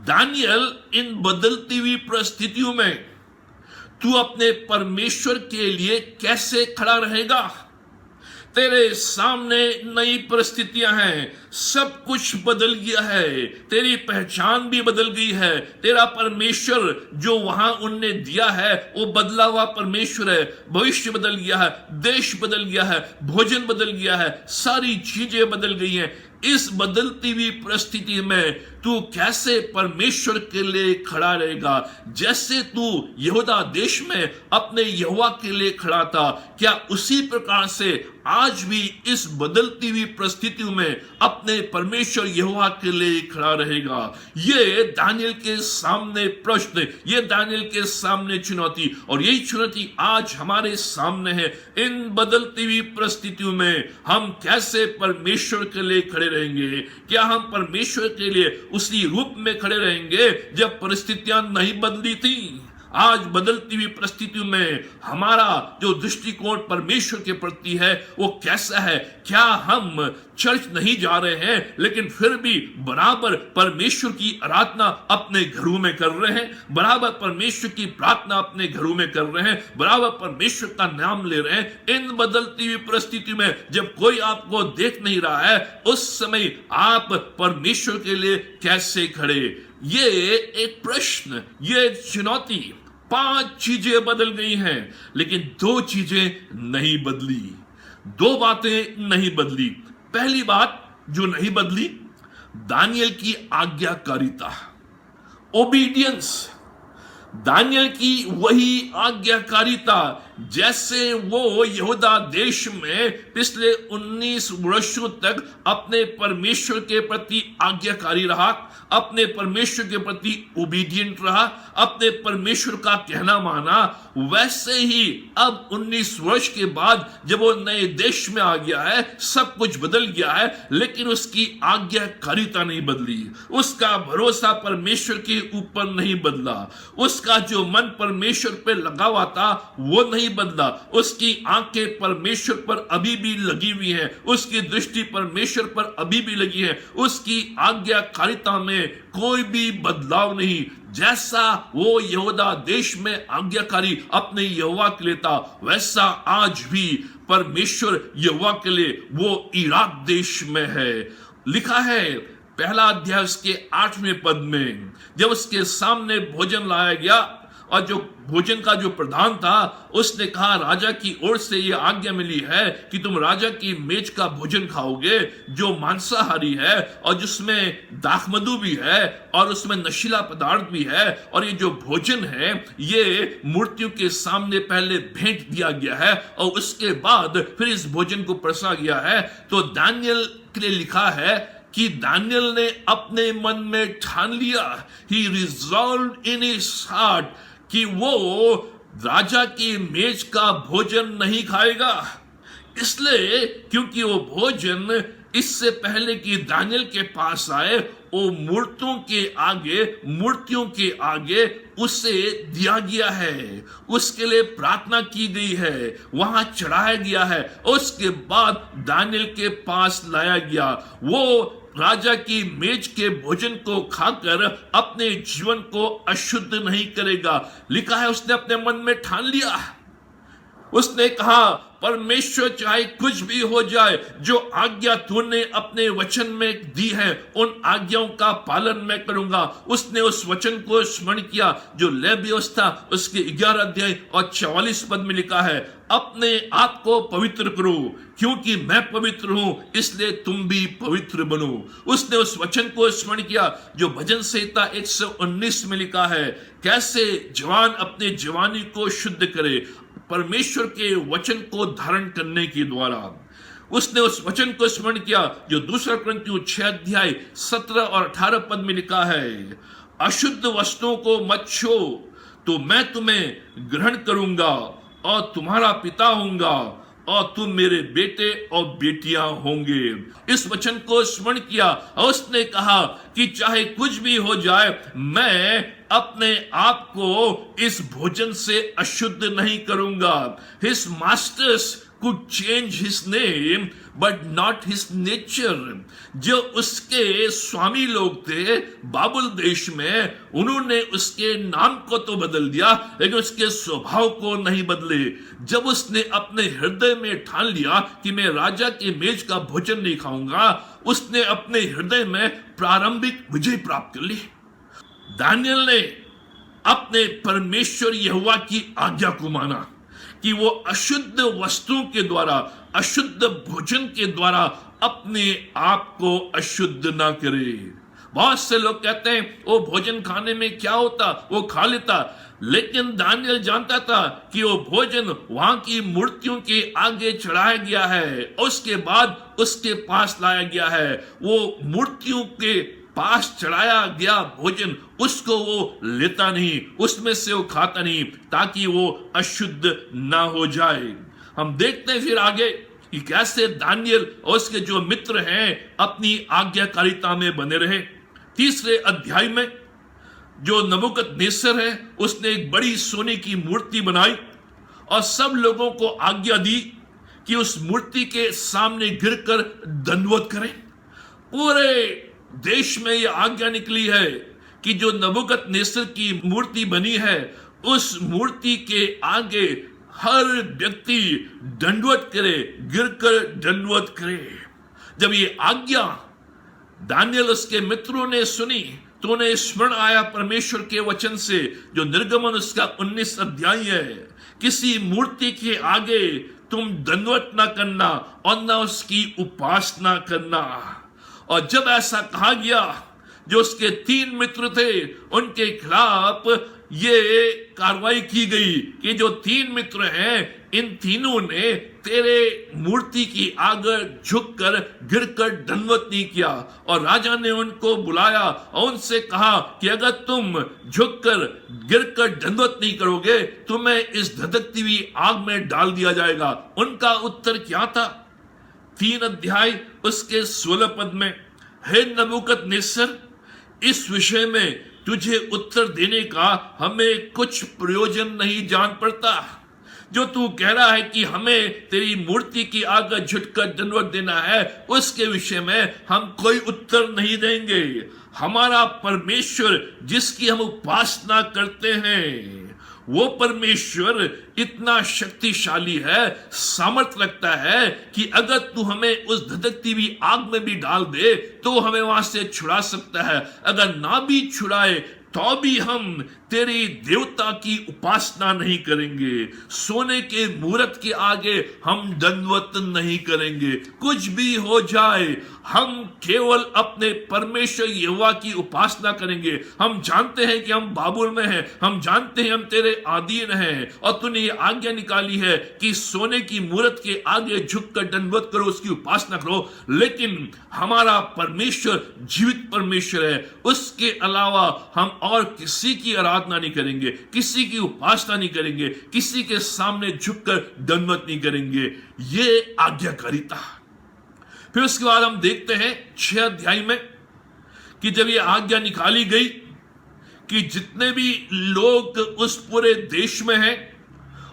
दानियल इन बदलती हुई परिस्थितियों में तू अपने परमेश्वर के लिए कैसे खड़ा रहेगा? तेरे सामने नई परिस्थितियां हैं, सब कुछ बदल गया है, तेरी पहचान भी बदल गई है। तेरा परमेश्वर जो वहां उनने दिया है वो बदला हुआ परमेश्वर है। भविष्य बदल गया है, देश बदल गया है, भोजन बदल गया है, सारी चीजें बदल गई हैं। इस बदलती हुई परिस्थिति में तू कैसे परमेश्वर के लिए खड़ा रहेगा? जैसे तू यहूदा देश में अपने यहोवा के लिए खड़ा था, क्या उसी प्रकार से आज भी इस बदलती हुई परिस्थितियों में अपने परमेश्वर यहोवा के लिए खड़ा रहेगा? ये दानियल के सामने प्रश्न, ये दानियल के सामने चुनौती, और यही चुनौती आज हमारे सामने है। इन बदलती हुई परिस्थितियों में हम कैसे परमेश्वर के लिए खड़े रहेंगे? क्या हम परमेश्वर के लिए उसी रूप में खड़े रहेंगे जब परिस्थितियां नहीं बदली थी? आज बदलती हुई परिस्थितियों में हमारा जो दृष्टिकोण परमेश्वर के प्रति है वो कैसा है? क्या हम चर्च नहीं जा रहे हैं लेकिन फिर भी बराबर परमेश्वर की आराधना अपने घरों में कर रहे हैं, बराबर परमेश्वर की प्रार्थना अपने घरों में कर रहे हैं, बराबर परमेश्वर का नाम ले रहे हैं? इन बदलती हुई परिस्थिति में जब कोई आपको देख नहीं रहा है उस समय आप परमेश्वर के लिए कैसे खड़े? ये एक प्रश्न, ये चुनौती। 5 चीजें बदल गई हैं लेकिन 2 चीजें नहीं बदली, 2 बातें नहीं बदली। पहली बात जो नहीं बदली, दानियल की आज्ञाकारिता, ओबीडियंस। दानियल की वही आज्ञाकारिता जैसे वो यहूदा देश में पिछले 19 वर्षों तक अपने परमेश्वर के प्रति आज्ञाकारी रहा, अपने परमेश्वर के प्रति ओबीडिएंट रहा, अपने परमेश्वर का कहना माना, वैसे ही अब 19 वर्ष के बाद जब वो नए देश में आ गया है सब कुछ बदल गया है, लेकिन उसकी आज्ञाकारिता नहीं बदली, उसका भरोसा परमेश्वर के ऊपर नहीं बदला, उसका जो मन परमेश्वर पे लगा हुआ था वो नहीं बदला, उसकी आंखें परमेश्वर पर अभी भी लगी हुई हैं, उसकी दृष्टि परमेश्वर पर अभी भी लगी है, उसकी आज्ञाकारिता में कोई भी बदलाव नहीं। जैसा वो यहूदा देश में आज्ञाकारी अपने यहोवा के लिए था वैसा आज भी परमेश्वर यहोवा के लिए वो इराक देश में है। लिखा है पहला अध्याय उसके 8वें पद में, जब उसके सामने भोजन लाया गया और जो भोजन का जो प्रधान था उसने कहा राजा की ओर से यह आज्ञा मिली है कि तुम राजा की मेज का भोजन खाओगे जो मांसाहारी है और जिसमें दाखमधु भी है और उसमें नशीला पदार्थ भी है, और ये जो भोजन है ये मूर्तियों के सामने पहले भेंट दिया गया है और उसके बाद फिर इस भोजन को परसा गया है। तो दानियल के लिए लिखा है कि दानियल ने अपने मन में ठान लिया, he resolved in his heart, कि वो राजा की मेज का भोजन नहीं खाएगा। इसलिए क्योंकि वो भोजन इससे पहले कि दानियल के पास आए, वो मूर्तियों के आगे उसे दिया गया है, उसके लिए प्रार्थना की गई है, वहां चढ़ाया गया है, उसके बाद दानियल के पास लाया गया। वो राजा की मेज के भोजन को खाकर अपने जीवन को अशुद्ध नहीं करेगा। लिखा है उसने अपने मन में ठान लिया, उसने कहा परमेश्वर चाहे कुछ भी हो जाए, जो आज्ञा तूने अपने वचन में दी है उन आज्ञाओं का पालन मैं करूंगा। उसने उस वचन को स्मरण किया जो लेवियोस था, उसके 11 अध्याय और 44 पद में लिखा है, अपने आप को पवित्र करो क्योंकि मैं पवित्र हूं, इसलिए तुम भी पवित्र बनो। उसने उस वचन को स्मरण किया जो भजन संहिता 119 में लिखा है, कैसे जवान अपने जवानी को शुद्ध करे परमेश्वर के वचन को धारण करने के द्वारा। उसने उस वचन को स्मरण किया जो 2 कुरिन्थियों 6 अध्याय 17 और 18 पद में लिखा है, अशुद्ध वस्तुओं को मत छो तो मैं तुम्हें ग्रहण करूंगा और तुम्हारा पिता होऊंगा और तुम मेरे बेटे और बेटियां होंगे। इस वचन को स्मरण किया और उसने कहा कि चाहे कुछ भी हो जाए, मैं अपने आप को इस भोजन से अशुद्ध नहीं करूंगा। His masters could change his name but not his nature। जो उसके स्वामी लोग थे बाबुल देश में, उन्होंने उसके नाम को तो बदल दिया लेकिन उसके स्वभाव को नहीं बदले। जब उसने अपने हृदय में ठान लिया कि मैं राजा की मेज का भोजन नहीं खाऊंगा, उसने अपने हृदय में प्रारंभिक विजय प्राप्त कर ली। दानियल ने अपने परमेश्वर यहोवा की आज्ञा को माना कि वो अशुद्ध वस्तुओं के द्वारा, अशुद्ध भोजन के द्वारा अपने आप को अशुद्ध ना करे। बहुत से लोग कहते हैं वो भोजन खाने में क्या होता, वो खा लेता, लेकिन दानियल जानता था कि वो भोजन वहां की मूर्तियों के आगे चढ़ाया गया है, उसके बाद उसके पास लाया गया है। वो मूर्तियों के पास चढ़ाया गया भोजन उसको वो लेता नहीं, उसमें से वो खाता नहीं, ताकि वो अशुद्ध ना हो जाए। हम देखते हैं फिर आगे कि कैसे दानियल और उसके जो मित्र हैं अपनी आज्ञाकारिता में बने रहे। 3 अध्याय में जो नबूकदनेस्सर है उसने एक बड़ी सोने की मूर्ति बनाई और सब लोगों को आज्ञा दी कि उस मूर्ति के सामने गिरकर दंडवत करें। पूरे देश में यह आज्ञा निकली है कि जो नबूकदनेस्सर की मूर्ति बनी है उस मूर्ति के आगे हर व्यक्ति दंडवत करे, गिरकर दंडवत करे। जब ये आज्ञा दानियल उसके मित्रों ने सुनी तो उन्हें स्मरण आया परमेश्वर के वचन से जो निर्गमन उसका 19 अध्याय है, किसी मूर्ति के आगे तुम दंडवत ना करना और ना उसकी उपासना करना। और जब ऐसा कहा गया, जो उसके 3 मित्र थे उनके खिलाफ ये कार्रवाई की गई कि जो 3 मित्र हैं इन तीनों ने तेरे मूर्ति की आगे झुककर गिरकर दंडवत नहीं किया। और राजा ने उनको बुलाया और उनसे कहा कि अगर तुम झुककर गिरकर दंडवत नहीं करोगे तुम्हें इस धधकती हुई आग में डाल दिया जाएगा। उनका उत्तर क्या था? 3 अध्याय उसके 16 पद में, हे नबूकदनेस्सर, इस विषय में तुझे उत्तर देने का हमें कुछ प्रयोजन नहीं जान पड़ता। जो तू कह रहा है कि हमें तेरी मूर्ति की आगे झुककर दंडवत देना है, उसके विषय में हम कोई उत्तर नहीं देंगे। हमारा परमेश्वर जिसकी हम उपासना करते हैं वो परमेश्वर इतना शक्तिशाली है, सामर्थ रखता है कि अगर तू हमें उस धधकती हुई आग में भी डाल दे तो हमें वहां से छुड़ा सकता है। अगर ना भी छुड़ाए तो भी हम तेरी देवता की उपासना नहीं करेंगे। सोने के मूर्त के आगे हम दंडवत नहीं करेंगे। कुछ भी हो जाए हम केवल अपने परमेश्वर यहोवा की उपासना करेंगे। हम जानते हैं कि हम बाबुल में हैं, हम जानते हैं हम तेरे अधीन हैं और तूने ये आज्ञा निकाली है कि सोने की मूर्त के आगे झुककर दंडवत करो, उसकी उपासना करो। लेकिन हमारा परमेश्वर जीवित परमेश्वर है, उसके अलावा हम और किसी की आराधना प्रार्थना नहीं करेंगे, किसी की उपासना नहीं करेंगे, किसी के सामने झुककर दंडवत नहीं करेंगे। ये आज्ञाकारिता। फिर उसके बाद हम देखते हैं 6 अध्याय में कि जब ये आज्ञा निकाली गई कि जितने भी लोग उस पूरे देश में हैं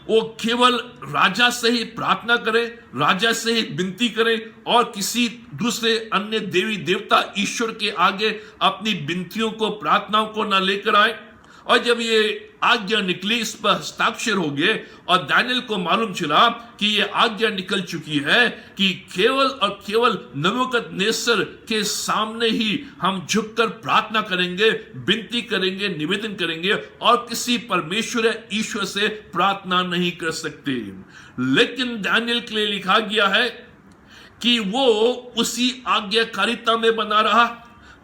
वो केवल राजा से ही प्रार्थना करें, राजा से ही विनती करें और किसी दूसरे अन्य देवी देवता ईश्वर के आगे अपनी विनतियों को, प्रार्थनाओं को ना लेकर आए। और जब ये आज्ञा निकली, इस पर हस्ताक्षर हो गए और दानियल को मालूम चला कि ये आज्ञा निकल चुकी है कि केवल और केवल नबूकदनेस्सर के सामने ही हम झुककर प्रार्थना करेंगे, विनती करेंगे, निवेदन करेंगे और किसी परमेश्वर या ईश्वर से प्रार्थना नहीं कर सकते। लेकिन दानियल के लिए लिखा गया है कि वो उसी आज्ञाकारिता में बना रहा।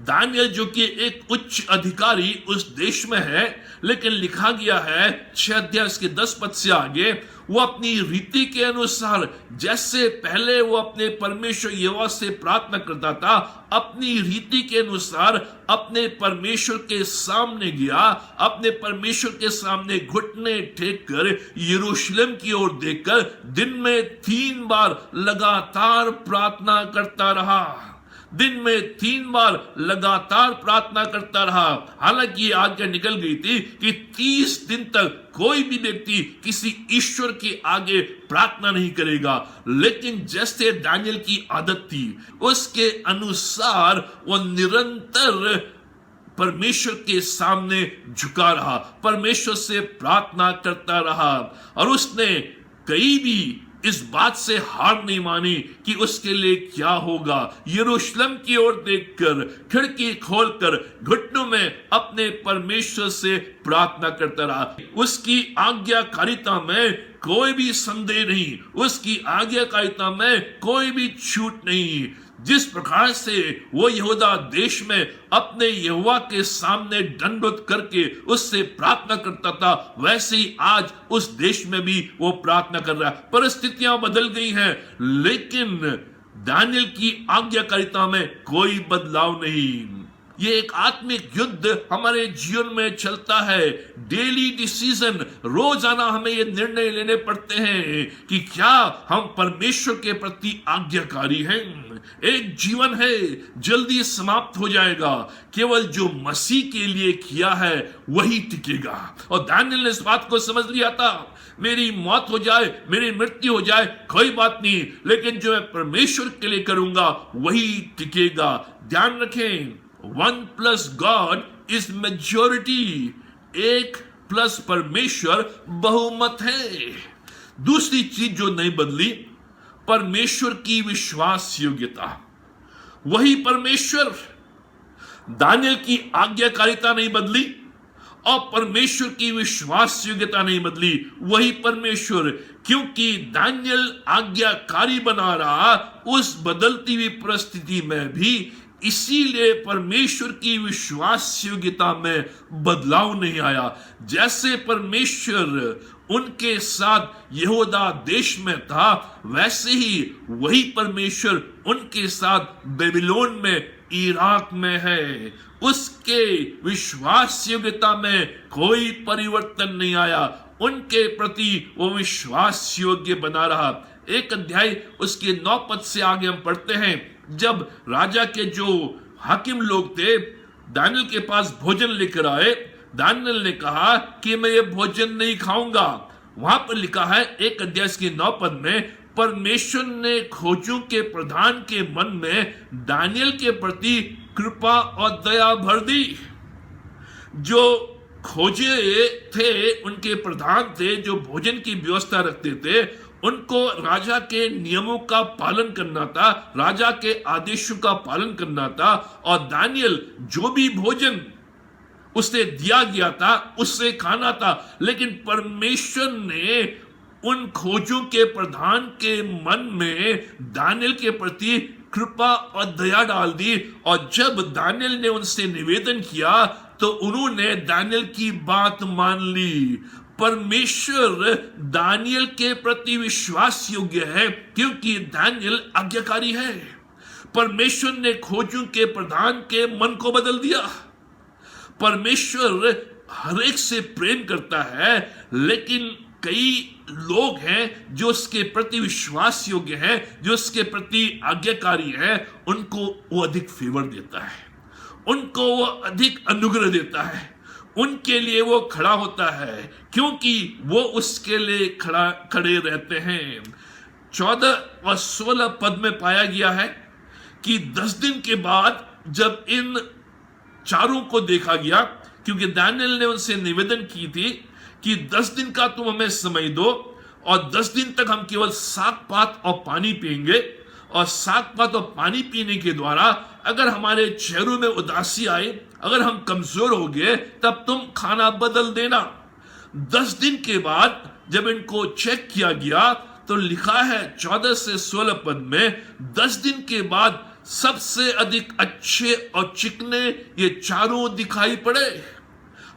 दानियल जो कि एक उच्च अधिकारी उस देश में है, लेकिन लिखा गया है 6 अध्याय के 10 पद से आगे, वो अपनी रीति के अनुसार, जैसे पहले वो अपने परमेश्वर यहोवा से प्रार्थना करता था, अपनी रीति के अनुसार अपने परमेश्वर के सामने गया, अपने परमेश्वर के सामने घुटने टेक कर यरूशलेम की ओर देखकर दिन में 3 बार लगातार प्रार्थना करता रहा। दिन में 3 बार लगातार प्रार्थना करता रहा। हालांकि आज्ञा निकल गई थी कि 30 दिन तक कोई भी व्यक्ति किसी ईश्वर के आगे प्रार्थना नहीं करेगा, लेकिन जैसे दानियल की आदत थी उसके अनुसार वो निरंतर परमेश्वर के सामने झुका रहा, परमेश्वर से प्रार्थना करता रहा और उसने कहीं भी इस बात से हार नहीं मानी कि उसके लिए क्या होगा। यरूशलेम की ओर देखकर, खिड़की खोलकर घुटनों में अपने परमेश्वर से प्रार्थना करता रहा। उसकी आज्ञाकारिता में कोई भी संदेह नहीं, उसकी आज्ञाकारिता में कोई भी छूट नहीं। जिस प्रकार से वो यहूदा देश में अपने यहोवा के सामने दंडवत करके उससे प्रार्थना करता था, वैसे ही आज उस देश में भी वो प्रार्थना कर रहा है। परिस्थितियां बदल गई हैं, लेकिन दानियल की आज्ञाकारिता में कोई बदलाव नहीं। ये एक आत्मिक युद्ध हमारे जीवन में चलता है। डेली डिसीजन, रोजाना हमें ये निर्णय लेने पड़ते हैं कि क्या हम परमेश्वर के प्रति आज्ञाकारी हैं। एक जीवन है, जल्दी समाप्त हो जाएगा, केवल जो मसीह के लिए किया है वही टिकेगा। और दानियल ने इस बात को समझ लिया था, मेरी मौत हो जाए, मेरी मृत्यु हो जाए, कोई बात नहीं, लेकिन जो मैं परमेश्वर के लिए करूंगा वही टिकेगा। ध्यान रखें, 1 plus God is majority, 1 plus परमेश्वर बहुमत है। दूसरी चीज जो नहीं बदली, परमेश्वर की विश्वास योग्यता। वही परमेश्वर, दानियल की आज्ञाकारिता नहीं बदली और परमेश्वर की विश्वास योग्यता नहीं बदली, वही परमेश्वर। क्योंकि दानियल आज्ञाकारी बना रहा उस बदलती हुई परिस्थिति में भी, इसीलिए परमेश्वर की विश्वास योग्यता में बदलाव नहीं आया। जैसे परमेश्वर उनके साथ यहूदा देश में था, वैसे ही वही परमेश्वर उनके साथ बेबीलोन में, इराक में है। उसके विश्वास योग्यता में कोई परिवर्तन नहीं आया, उनके प्रति वो विश्वास योग्य बना रहा। 1 अध्याय उसके 9 पद से आगे हम पढ़ते हैं, जब राजा के जो हाकिम लोग थे दानियल के पास भोजन लेकर आए, दानियल ने कहा कि मैं ये भोजन नहीं खाऊंगा। वहां पर लिखा है 1 अध्याय के 9 पद में, परमेश्वर ने खोजों के प्रधान के मन में दानियल के प्रति कृपा और दया भर दी। जो खोजे थे, उनके प्रधान थे, जो भोजन की व्यवस्था रखते थे, उनको राजा के नियमों का पालन करना था, राजा के आदेशों का पालन करना था। और दानियल जो भी भोजन उसे दिया गया था उससे खाना था, लेकिन परमेश्वर ने उन खोजों के प्रधान के मन में दानियल के प्रति कृपा और दया डाल दी। और जब दानियल ने उनसे निवेदन किया तो उन्होंने दानियल की बात मान ली। परमेश्वर दानियल के प्रति विश्वास योग्य है क्योंकि दानियल आज्ञाकारी है। परमेश्वर ने खोजों के प्रधान के मन को बदल दिया। परमेश्वर हर एक से प्रेम करता है, लेकिन कई लोग हैं जो उसके प्रति विश्वास योग्य हैं, जो उसके प्रति आज्ञाकारी है, उनको वो अधिक फेवर देता है, उनको वो अधिक अनुग्रह देता है, उनके लिए वो खड़ा होता है, क्योंकि वो उसके लिए खड़े रहते हैं। 14 और 16 पद में पाया गया है कि 10 दिन के बाद जब इन चारों को देखा गया, क्योंकि दानियल ने उनसे निवेदन की थी कि 10 दिन का तुम हमें समय दो और 10 दिन तक हम केवल साग पात और पानी पिएंगे, और साग पात और पानी पीने के द्वारा अगर हमारे चेहरों में उदासी आए, अगर हम कमजोर हो गए, तब तुम खाना बदल देना। 10 दिन के बाद जब इनको चेक किया गया तो लिखा है 14 से 16 पद में, 10 दिन के बाद सबसे अधिक अच्छे और चिकने ये चारों दिखाई पड़े।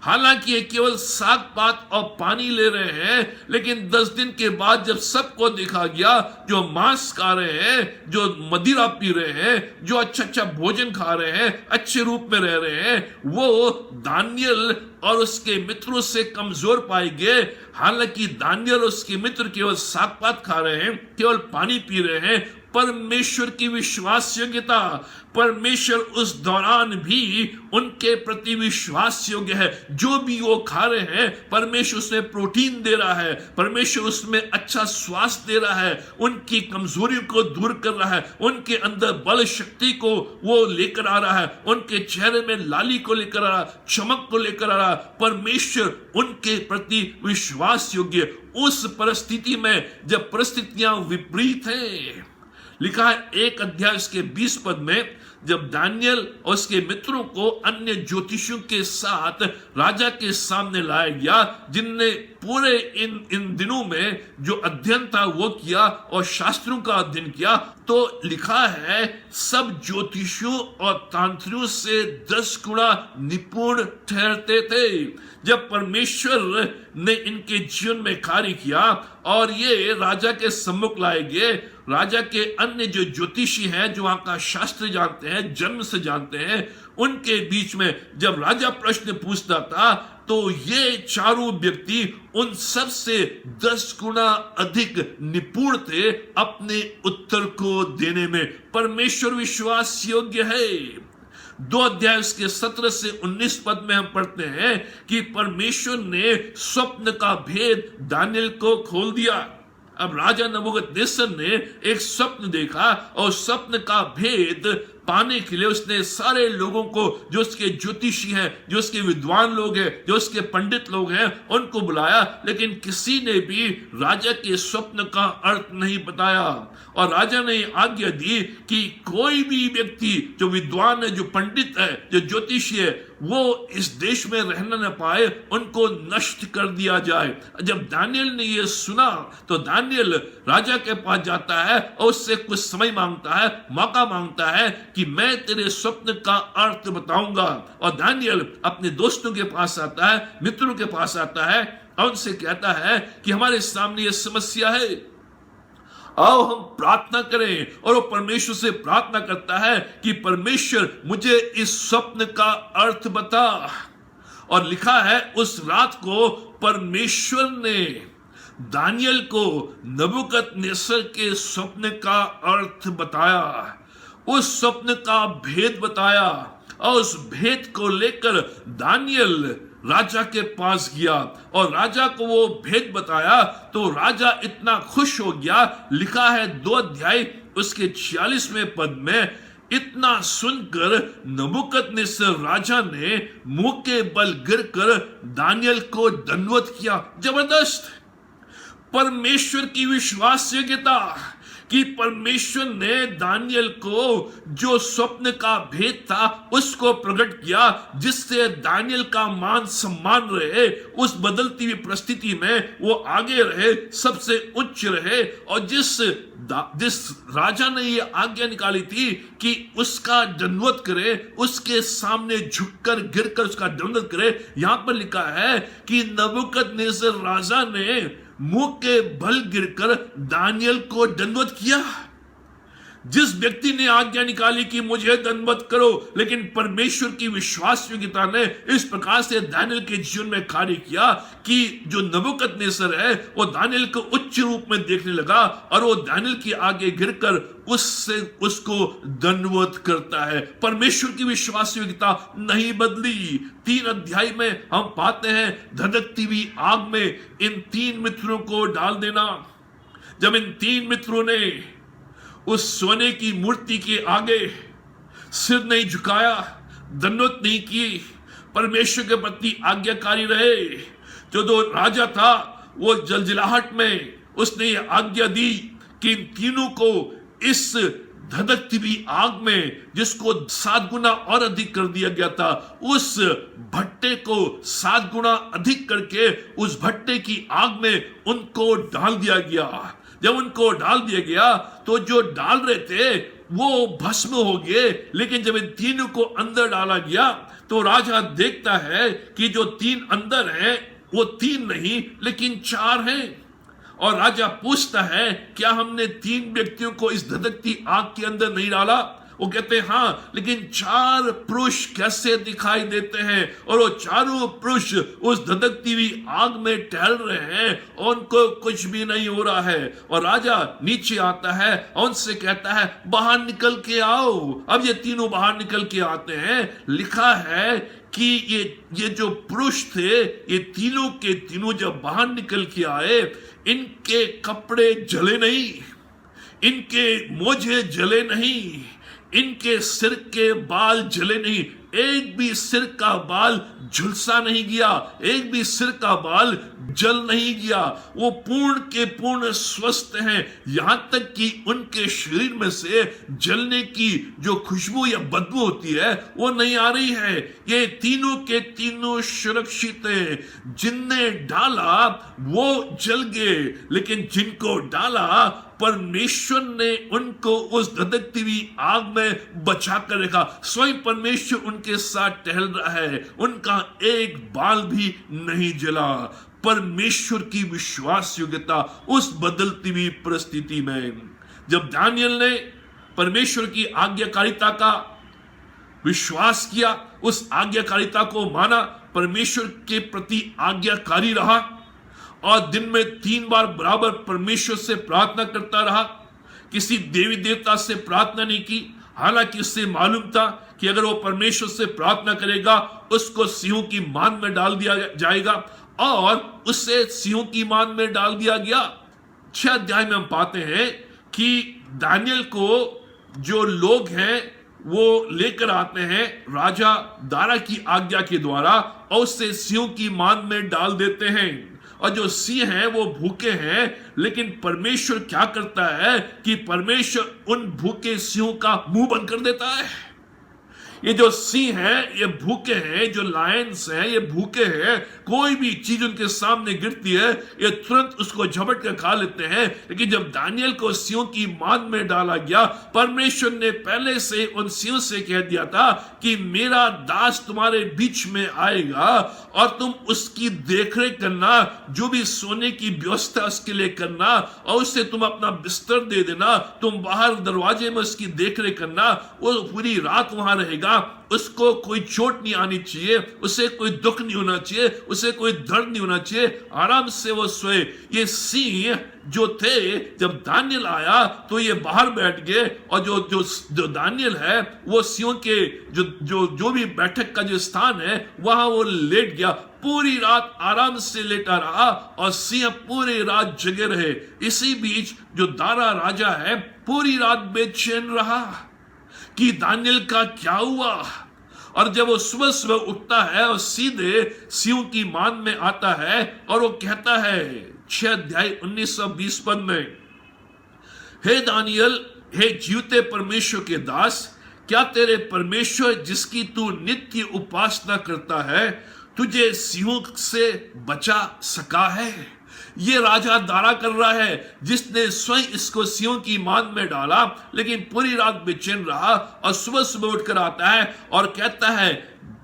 हालांकि ये केवल साग पात और पानी ले रहे हैं, लेकिन 10 दिन के बाद जब सबको देखा गया, जो मांस खा रहे हैं, जो मदिरा पी रहे हैं, जो अच्छा भोजन खा रहे हैं, अच्छे रूप में रह रहे हैं, वो दानियल और उसके मित्रों से कमजोर पाए गए। हालांकि दानियल और उसके मित्र केवल साग पात खा रहे हैं, केवल पानी पी रहे हैं। परमेश्वर की विश्वास योग्यता, परमेश्वर उस दौरान भी उनके प्रति विश्वास योग्य है। जो भी वो खा रहे हैं, परमेश्वर उसमें प्रोटीन दे रहा है, परमेश्वर उसमें अच्छा स्वास्थ्य दे रहा है, उनकी कमजोरियों को दूर कर रहा है, उनके अंदर बल शक्ति को वो लेकर आ रहा है, उनके चेहरे में लाली को लेकर आ रहा है, चमक को लेकर आ रहा है। परमेश्वर उनके प्रति विश्वास योग्य। उस परिस्थिति में जब परिस्थितियां विपरीत हैं, लिखा है 1 अध्याय उसके 20 पद में, जब दानियल और उसके मित्रों को अन्य ज्योतिषियों के साथ राजा के सामने लाया गया, जिनने पूरे इन दिनों में जो अध्ययन था वो किया और शास्त्रों का अध्ययन किया, तो लिखा है सब ज्योतिषियों और तांत्रिकों से 10 गुना निपुण ठहरते थे। जब परमेश्वर ने इनके जीवन में कार्य किया और ये राजा के सम्मुख लाए गए, राजा के अन्य जो ज्योतिषी हैं, जो वहां का शास्त्र जानते हैं, जन्म से जानते हैं, उनके बीच में जब राजा प्रश्न पूछता था, तो ये चारों व्यक्ति उन सब से 10 गुना अधिक निपुण थे अपने उत्तर को देने में। परमेश्वर विश्वास योग्य है। 2 अध्याय उसके 17 से 19 पद में हम पढ़ते हैं कि परमेश्वर ने स्वप्न का भेद दानियल को खोल दिया। अब राजा नबूकदनेस्सर ने एक स्वप्न देखा और स्वप्न का भेद पाने के लिए उसने सारे लोगों को, जो उसके ज्योतिषी हैं, जो उसके विद्वान लोग हैं, जो उसके पंडित लोग हैं, उनको बुलाया, लेकिन किसी ने भी राजा के स्वप्न का अर्थ नहीं बताया। और राजा ने आज्ञा दी कि कोई भी व्यक्ति जो विद्वान है, जो पंडित है, जो ज्योतिषी है, वो इस देश में रहना न पाए, उनको नष्ट कर दिया जाए। जब दानियल ने यह सुना तो दानियल राजा के पास जाता है और उससे कुछ समय मांगता है, मौका मांगता है कि मैं तेरे स्वप्न का अर्थ बताऊंगा। और दानियल अपने दोस्तों के पास आता है, मित्रों के पास आता है और उनसे कहता है कि हमारे सामने यह समस्या है, आओ हम प्रार्थना करें। और वो परमेश्वर से प्रार्थना करता है कि परमेश्वर मुझे इस स्वप्न का अर्थ बता। और लिखा है उस रात को परमेश्वर ने दानियल को नबूकदनेस्सर के स्वप्न का अर्थ बताया, उस स्वप्न का भेद बताया, और उस भेद को लेकर दानियल राजा के पास गया और राजा को वो भेद बताया। तो राजा इतना खुश हो गया, लिखा है 2 अध्याय उसके 46वें पद में, इतना सुनकर नबूकदनेस्सर राजा ने मुंह के बल गिरकर दानियल को दंडवत किया। जबरदस्त परमेश्वर की विश्वास योग्यता कि परमेश्वर ने दानियल को जो स्वप्न का भेद था उसको प्रकट किया, जिससे दानियल का मान सम्मान रहे, उस बदलती हुई परिस्थिति में वो आगे रहे, सबसे उच्च रहे। और जिस राजा ने ये आज्ञा निकाली थी कि उसका दंडवत करे, उसके सामने झुककर गिरकर उसका दंडवत करे, यहां पर लिखा है कि नबूकदनेस्सर राजा ने मुंह के बल गिरकर दानियल को दंडवत किया। जिस व्यक्ति ने आज्ञा निकाली कि मुझे दंडवत करो, लेकिन परमेश्वर की विश्वासयोग्यता ने इस प्रकार से दानियेल के जीवन में कार्य किया कि जो नबूकदनेस्सर है वो दानियेल को उच्च रूप में देखने लगा और वो दानियेल के आगे गिरकर उसको दंडवत करता है। परमेश्वर की विश्वासयोग्यता नहीं बदली। 3 अध्याय में हम पाते हैं धधकती हुई आग में इन 3 मित्रों को डाल देना। जब इन 3 मित्रों ने उस सोने की मूर्ति के आगे सिर नहीं झुकाया, दंडवत नहीं की, परमेश्वर के प्रति आज्ञाकारी रहे, जो राजा था वो जलजलाहट में उसने ये आज्ञा दी कि इन तीनों को इस धधकती हुई आग में, जिसको 7 गुना और अधिक कर दिया गया था, उस भट्टे को 7 गुना अधिक करके उस भट्टे की आग में उनको डाल दिया गया। जब उनको डाल दिया गया तो जो डाल रहे थे वो भस्म हो गए, लेकिन जब इन तीनों को अंदर डाला गया तो राजा देखता है कि जो 3 अंदर हैं वो 3 नहीं लेकिन 4 हैं। और राजा पूछता है क्या हमने 3 व्यक्तियों को इस धधकती आग के अंदर नहीं डाला? वो कहते हैं हाँ, लेकिन 4 पुरुष कैसे दिखाई देते हैं? और वो चारों पुरुष उस धधकती हुई आग में टहल रहे हैं और उनको कुछ भी नहीं हो रहा है। और राजा नीचे आता है और उनसे कहता है बाहर निकल के आओ। अब ये तीनों बाहर निकल के आते हैं। लिखा है कि ये जो पुरुष थे, ये तीनों के तीनों जब बाहर निकल के आए, इनके कपड़े जले नहीं, इनके मोजे जले नहीं, इनके सिर के बाल जले नहीं, एक भी सिर का बाल झुलसा नहीं गया, एक भी सिर का बाल जल नहीं गया। वो पूर्ण के पूर्ण स्वस्थ हैं, यहां तक कि उनके शरीर में से जलने की जो खुशबू या बदबू होती है वो नहीं आ रही है। ये तीनों के तीनों सुरक्षित हैं। जिनने डाला वो जल गए, लेकिन जिनको डाला परमेश्वर ने उनको उस धधकती हुई आग में बचा कर रखा। स्वयं परमेश्वर उनके साथ टहल रहा है, उनका एक बाल भी नहीं जला। परमेश्वर की विश्वास योग्यता उस बदलती हुई परिस्थिति में, जब दानियेल ने परमेश्वर की आज्ञाकारिता का विश्वास किया, उस आज्ञाकारिता को माना, परमेश्वर के प्रति आज्ञाकारी रहा और दिन में 3 बार बराबर परमेश्वर से प्रार्थना करता रहा। किसी देवी देवता से प्रार्थना नहीं की, हालांकि उससे मालूम था कि अगर वो परमेश्वर से प्रार्थना करेगा उसको सिंहों की मान में डाल दिया जाएगा, और उसे सिंहों की मान में डाल दिया गया। 6 अध्याय में हम पाते हैं कि दानियेल को जो लोग हैं वो लेकर आते हैं राजा दारा की आज्ञा के द्वारा और उससे सिंहों की मान में डाल देते हैं। और जो सिंह हैं वो भूखे हैं, लेकिन परमेश्वर क्या करता है कि परमेश्वर उन भूखे सिंहों का मुंह बंद कर देता है। ये जो सिंह हैं ये भूखे हैं, जो लायंस हैं ये भूखे हैं, कोई भी चीज उनके सामने गिरती है ये तुरंत उसको झपट कर खा लेते हैं। लेकिन जब दानियेल को सिंहों की मान में डाला गया, परमेश्वर ने पहले से उन सिंहों से कह दिया था कि मेरा दास तुम्हारे बीच में आएगा और तुम उसकी देखरेख करना, जो भी सोने की व्यवस्था उसके लिए करना, और उससे तुम अपना बिस्तर दे देना, तुम बाहर दरवाजे में उसकी देखरेख करना, वो पूरी रात वहां रहेगा, उसको कोई चोट नहीं आनी चाहिए, उसे कोई दुख नहीं होना चाहिए, उसे कोई दर्द नहीं होना चाहिए, आराम से वो सोए। ये सिंह जो थे, जब दानियेल आया तो ये बाहर बैठ गए, और जो दानियेल है वो सिंहों के जो भी बैठक का जो स्थान है वहां वो लेट गया। पूरी रात आराम से लेटा रहा और सिंह पूरी रात जगे रहे। इसी बीच जो दारा राजा है पूरी रात बेचैन रहा कि दानियेल का क्या हुआ। और जब वो सुबह सुबह उठता है और सीधे सिंहों की मान में आता है और वो कहता है 6 अध्याय 19-20 पद में, हे दानियेल, हे जीवते परमेश्वर के दास, क्या तेरे परमेश्वर जिसकी तू नित्य उपासना करता है तुझे सिंहों से बचा सका है? ये राजा दारा कर रहा है जिसने स्वयं इसको सिंहों की मान में डाला, लेकिन पूरी रात बेचैन रहा और सुबह सुबह उठकर आता है और कहता है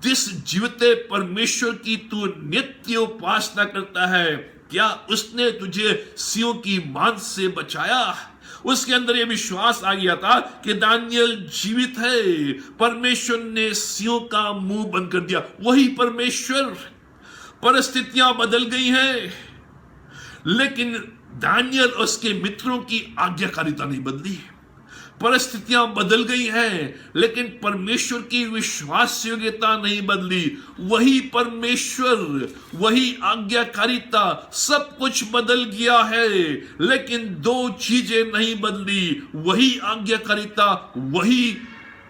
जिस जीवते परमेश्वर की तू नित्य उपासना करता है, क्या उसने तुझे सियों की मांद से बचाया? उसके अंदर यह विश्वास आ गया था कि दानियल जीवित है, परमेश्वर ने सियों का मुंह बंद कर दिया। वही परमेश्वर। परिस्थितियां बदल गई हैं, लेकिन दानियल और उसके मित्रों की आज्ञाकारिता नहीं बदली। परिस्थितियां बदल गई हैं, लेकिन परमेश्वर की विश्वास योग्यता नहीं बदली। वही परमेश्वर, वही आज्ञाकारिता, सब कुछ बदल गया है, लेकिन दो चीजें नहीं बदली। वही आज्ञाकारिता, वही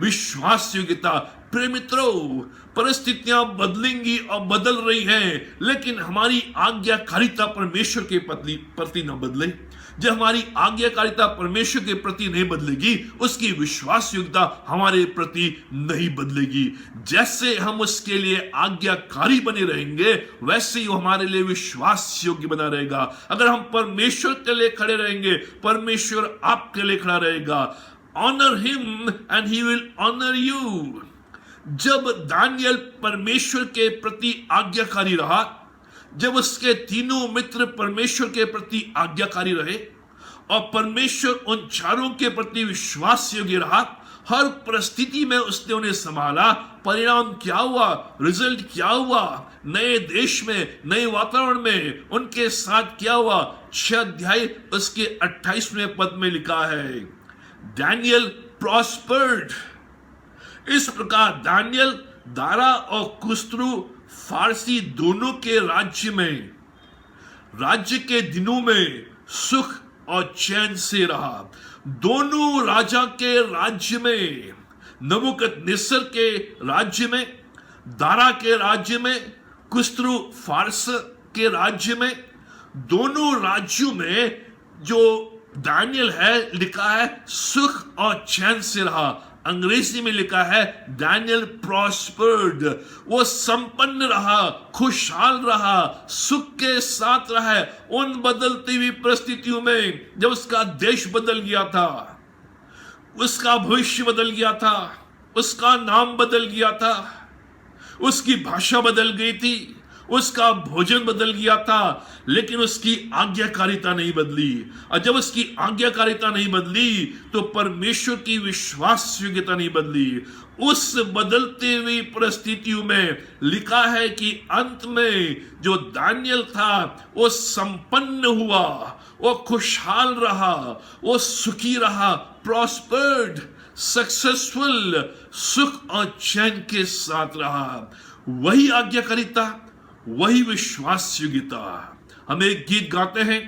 विश्वास योग्यता। प्रिय मित्रों, परिस्थितियां बदलेंगी और बदल रही हैं, लेकिन हमारी आज्ञाकारिता परमेश्वर के प्रति न बदले। जब हमारी आज्ञाकारिता परमेश्वर के प्रति नहीं बदलेगी, उसकी विश्वास योग्यता हमारे प्रति नहीं बदलेगी। जैसे हम उसके लिए आज्ञाकारी बने रहेंगे, वैसे ही वो हमारे लिए विश्वास योग्य बना रहेगा। अगर हम परमेश्वर के लिए खड़े रहेंगे, परमेश्वर आपके लिए खड़ा रहेगा। Honour him and he will honour you. जब दानियल परमेश्वर के प्रति आज्ञाकारी रहा, जब उसके तीनों मित्र परमेश्वर के प्रति आज्ञाकारी रहे और परमेश्वर उन चारों के प्रति विश्वास योग्य रहा, हर परिस्थिति में उसने उन्हें संभाला। परिणाम क्या हुआ? रिजल्ट क्या हुआ? नए देश में, नए वातावरण में उनके साथ क्या हुआ? 6 अध्याय उसके 28वें पद में लिखा है, दानियल प्रॉस्पर्ड। इस प्रकार दानियल दारा और कुस्रू फारसी दोनों के राज्य के दिनों में सुख और चैन से रहा। दोनों राजा के राज्य में, नबूकदनेस्सर के राज्य में, दारा के राज्य में, कुस्रू फारस के राज्य में, दोनों राज्यों में जो दानियल है, लिखा है सुख और चैन से रहा। अंग्रेजी में लिखा है दानियल प्रॉस्पर्ड। वो संपन्न रहा, खुशहाल रहा, सुख के साथ रहा उन बदलती हुई परिस्थितियों में। जब उसका देश बदल गया था, उसका भविष्य बदल गया था, उसका नाम बदल गया था, उसकी भाषा बदल गई थी, उसका भोजन बदल गया था, लेकिन उसकी आज्ञाकारिता नहीं बदली। और जब उसकी आज्ञाकारिता नहीं बदली, तो परमेश्वर की विश्वास योग्यता नहीं बदली। उस बदलती हुई परिस्थितियों में लिखा है कि अंत में जो दानियल था, वो संपन्न हुआ, वो खुशहाल रहा, वो सुखी रहा, प्रॉस्पर्ड, सक्सेसफुल, सुख और चैन के साथ रहा। वही आज्ञाकारिता, वही विश्वास योग्यता। हम एक गीत गाते हैं,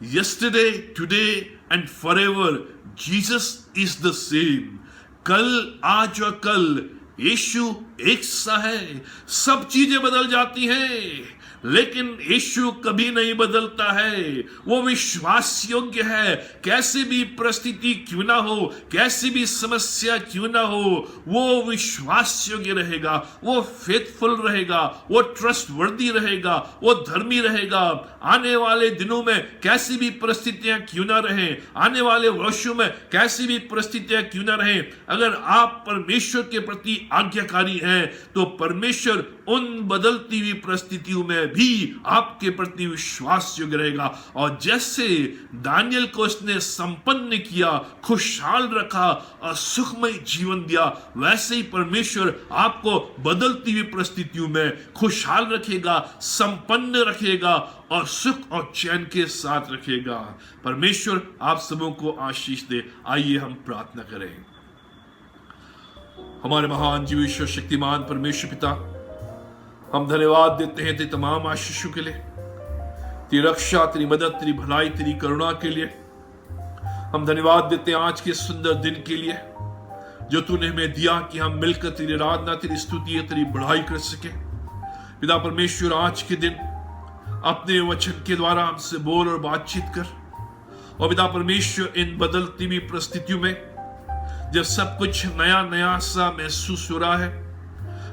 yesterday, today and forever Jesus is the same. कल, आज और कल यीशु एक सा है। सब चीजें बदल जाती हैं, लेकिन यीशु कभी नहीं बदलता है। वो विश्वास योग्य है। कैसी भी परिस्थिति क्यों ना हो, कैसी भी समस्या क्यों ना हो, वो विश्वास योग्य रहेगा, वो फेथफुल रहेगा, वो ट्रस्टवर्दी रहेगा, वो धर्मी रहेगा। आने वाले दिनों में कैसी भी परिस्थितियां क्यों ना रहें, आने वाले वर्षों में कैसी भी परिस्थितियां क्यों ना रहें, अगर आप परमेश्वर के प्रति आज्ञाकारी हैं, तो परमेश्वर उन बदलती हुई परिस्थितियों में भी आपके प्रति विश्वास योग्य रहेगा। और जैसे दानियल को उसने संपन्न किया, खुशहाल रखा और सुखमय जीवन दिया, वैसे ही परमेश्वर आपको बदलती हुई परिस्थितियों में खुशहाल रखेगा, संपन्न रखेगा और सुख और चैन के साथ रखेगा। परमेश्वर आप सबों को आशीष दे। आइए हम प्रार्थना करें। हमारे महान जीवेश्वर शक्तिमान परमेश्वर पिता, हम धन्यवाद देते हैं तेरी तमाम आशीषों के लिए, तेरी रक्षा, तेरी मदद, तेरी भलाई, तेरी करुणा के लिए। हम धन्यवाद देते हैं आज के सुंदर दिन के लिए जो तूने हमें दिया कि हम मिलकर तेरी आराधना, तेरी स्तुति, तेरी बढ़ाई कर सके। पिता परमेश्वर, आज के दिन अपने वचन के द्वारा हमसे बोल और बातचीत कर। और पिता परमेश्वर, इन बदलती हुई परिस्थितियों में जब सब कुछ नया नया सा महसूस हो रहा है,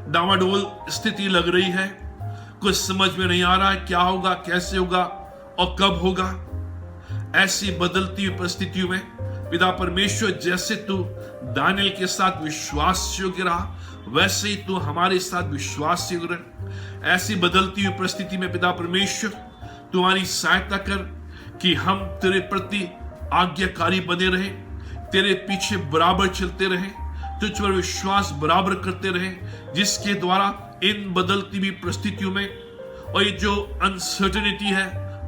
डामाडोल स्थिति लग रही है, कुछ समझ में नहीं आ रहा है क्या होगा, कैसे होगा और कब होगा, ऐसी बदलती हुई परिस्थितियों में पिता परमेश्वर, जैसे तू दानियल के साथ विश्वास योग्य रहा, वैसे ही तू हमारे साथ विश्वास योग्य रहे। ऐसी बदलती हुई परिस्थिति में पिता परमेश्वर, तुम्हारी सहायता कर कि हम तेरे प्रति आज्ञाकारी बने रहे, तेरे पीछे बराबर चलते रहे, तुझ पर विश्वास बराबर करते रहे, जिसके द्वारा इन बदलती हुई परिस्थितियों में और ये जो अनसर्टेनिटी है,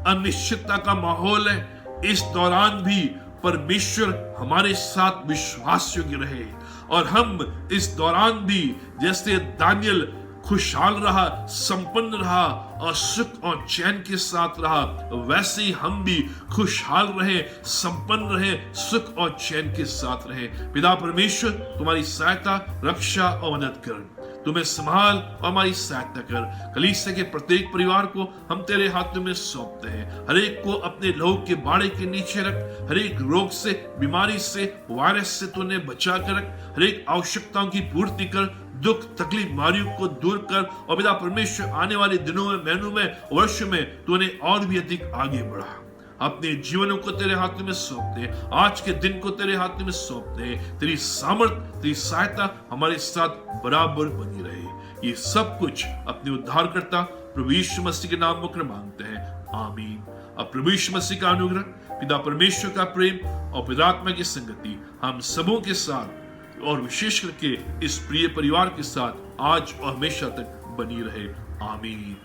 अनिश्चितता का माहौल है, इस दौरान भी परमेश्वर हमारे साथ विश्वास योग्य रहे और हम इस दौरान भी जैसे दानियल खुशहाल रहा, संपन्न रहा और सुख और चैन के साथ रहा, वैसे ही हम भी खुशहाल रहे, संपन्न रहे, सुख और चैन के साथ रहे। पिता परमेश्वर तुम्हारी सहायता, रक्षा और मदद कर, तुम्हें संभाल और हमारी सहायता कर। कलीसिया के प्रत्येक परिवार को हम तेरे हाथों में सौंपते हैं। हर एक को अपने लहू के बाड़े के नीचे रख, हर एक रोग से, बीमारी से, वायरस से तू उन्हें बचा कर रख, हर एक आवश्यकताओं की पूर्ति कर, दुख तकलीफ बीमारियों को दूर कर और पिता परमेश्वर आने वाले दिनों में, महीनों में, वर्षों में तू उन्हें और भी अधिक आगे बढ़ा। अपने जीवनों को तेरे हाथों में सौंपते हैं, आज के दिन को तेरे हाथों में सौंपते हैं। तेरी सामर्थ, तेरी सहायता हमारे साथ बराबर बनी रहे। ये सब कुछ अपने उद्धारकर्ता प्रभु यीशु मसीह के नाम में मांगते हैं, आमीन। अब प्रभु यीशु मसीह का अनुग्रह, पिता परमेश्वर का प्रेम और पितात्मा की संगति हम सबों के साथ और विशेष करके इस प्रिय परिवार के साथ आज और हमेशा तक बनी रहे, आमीन।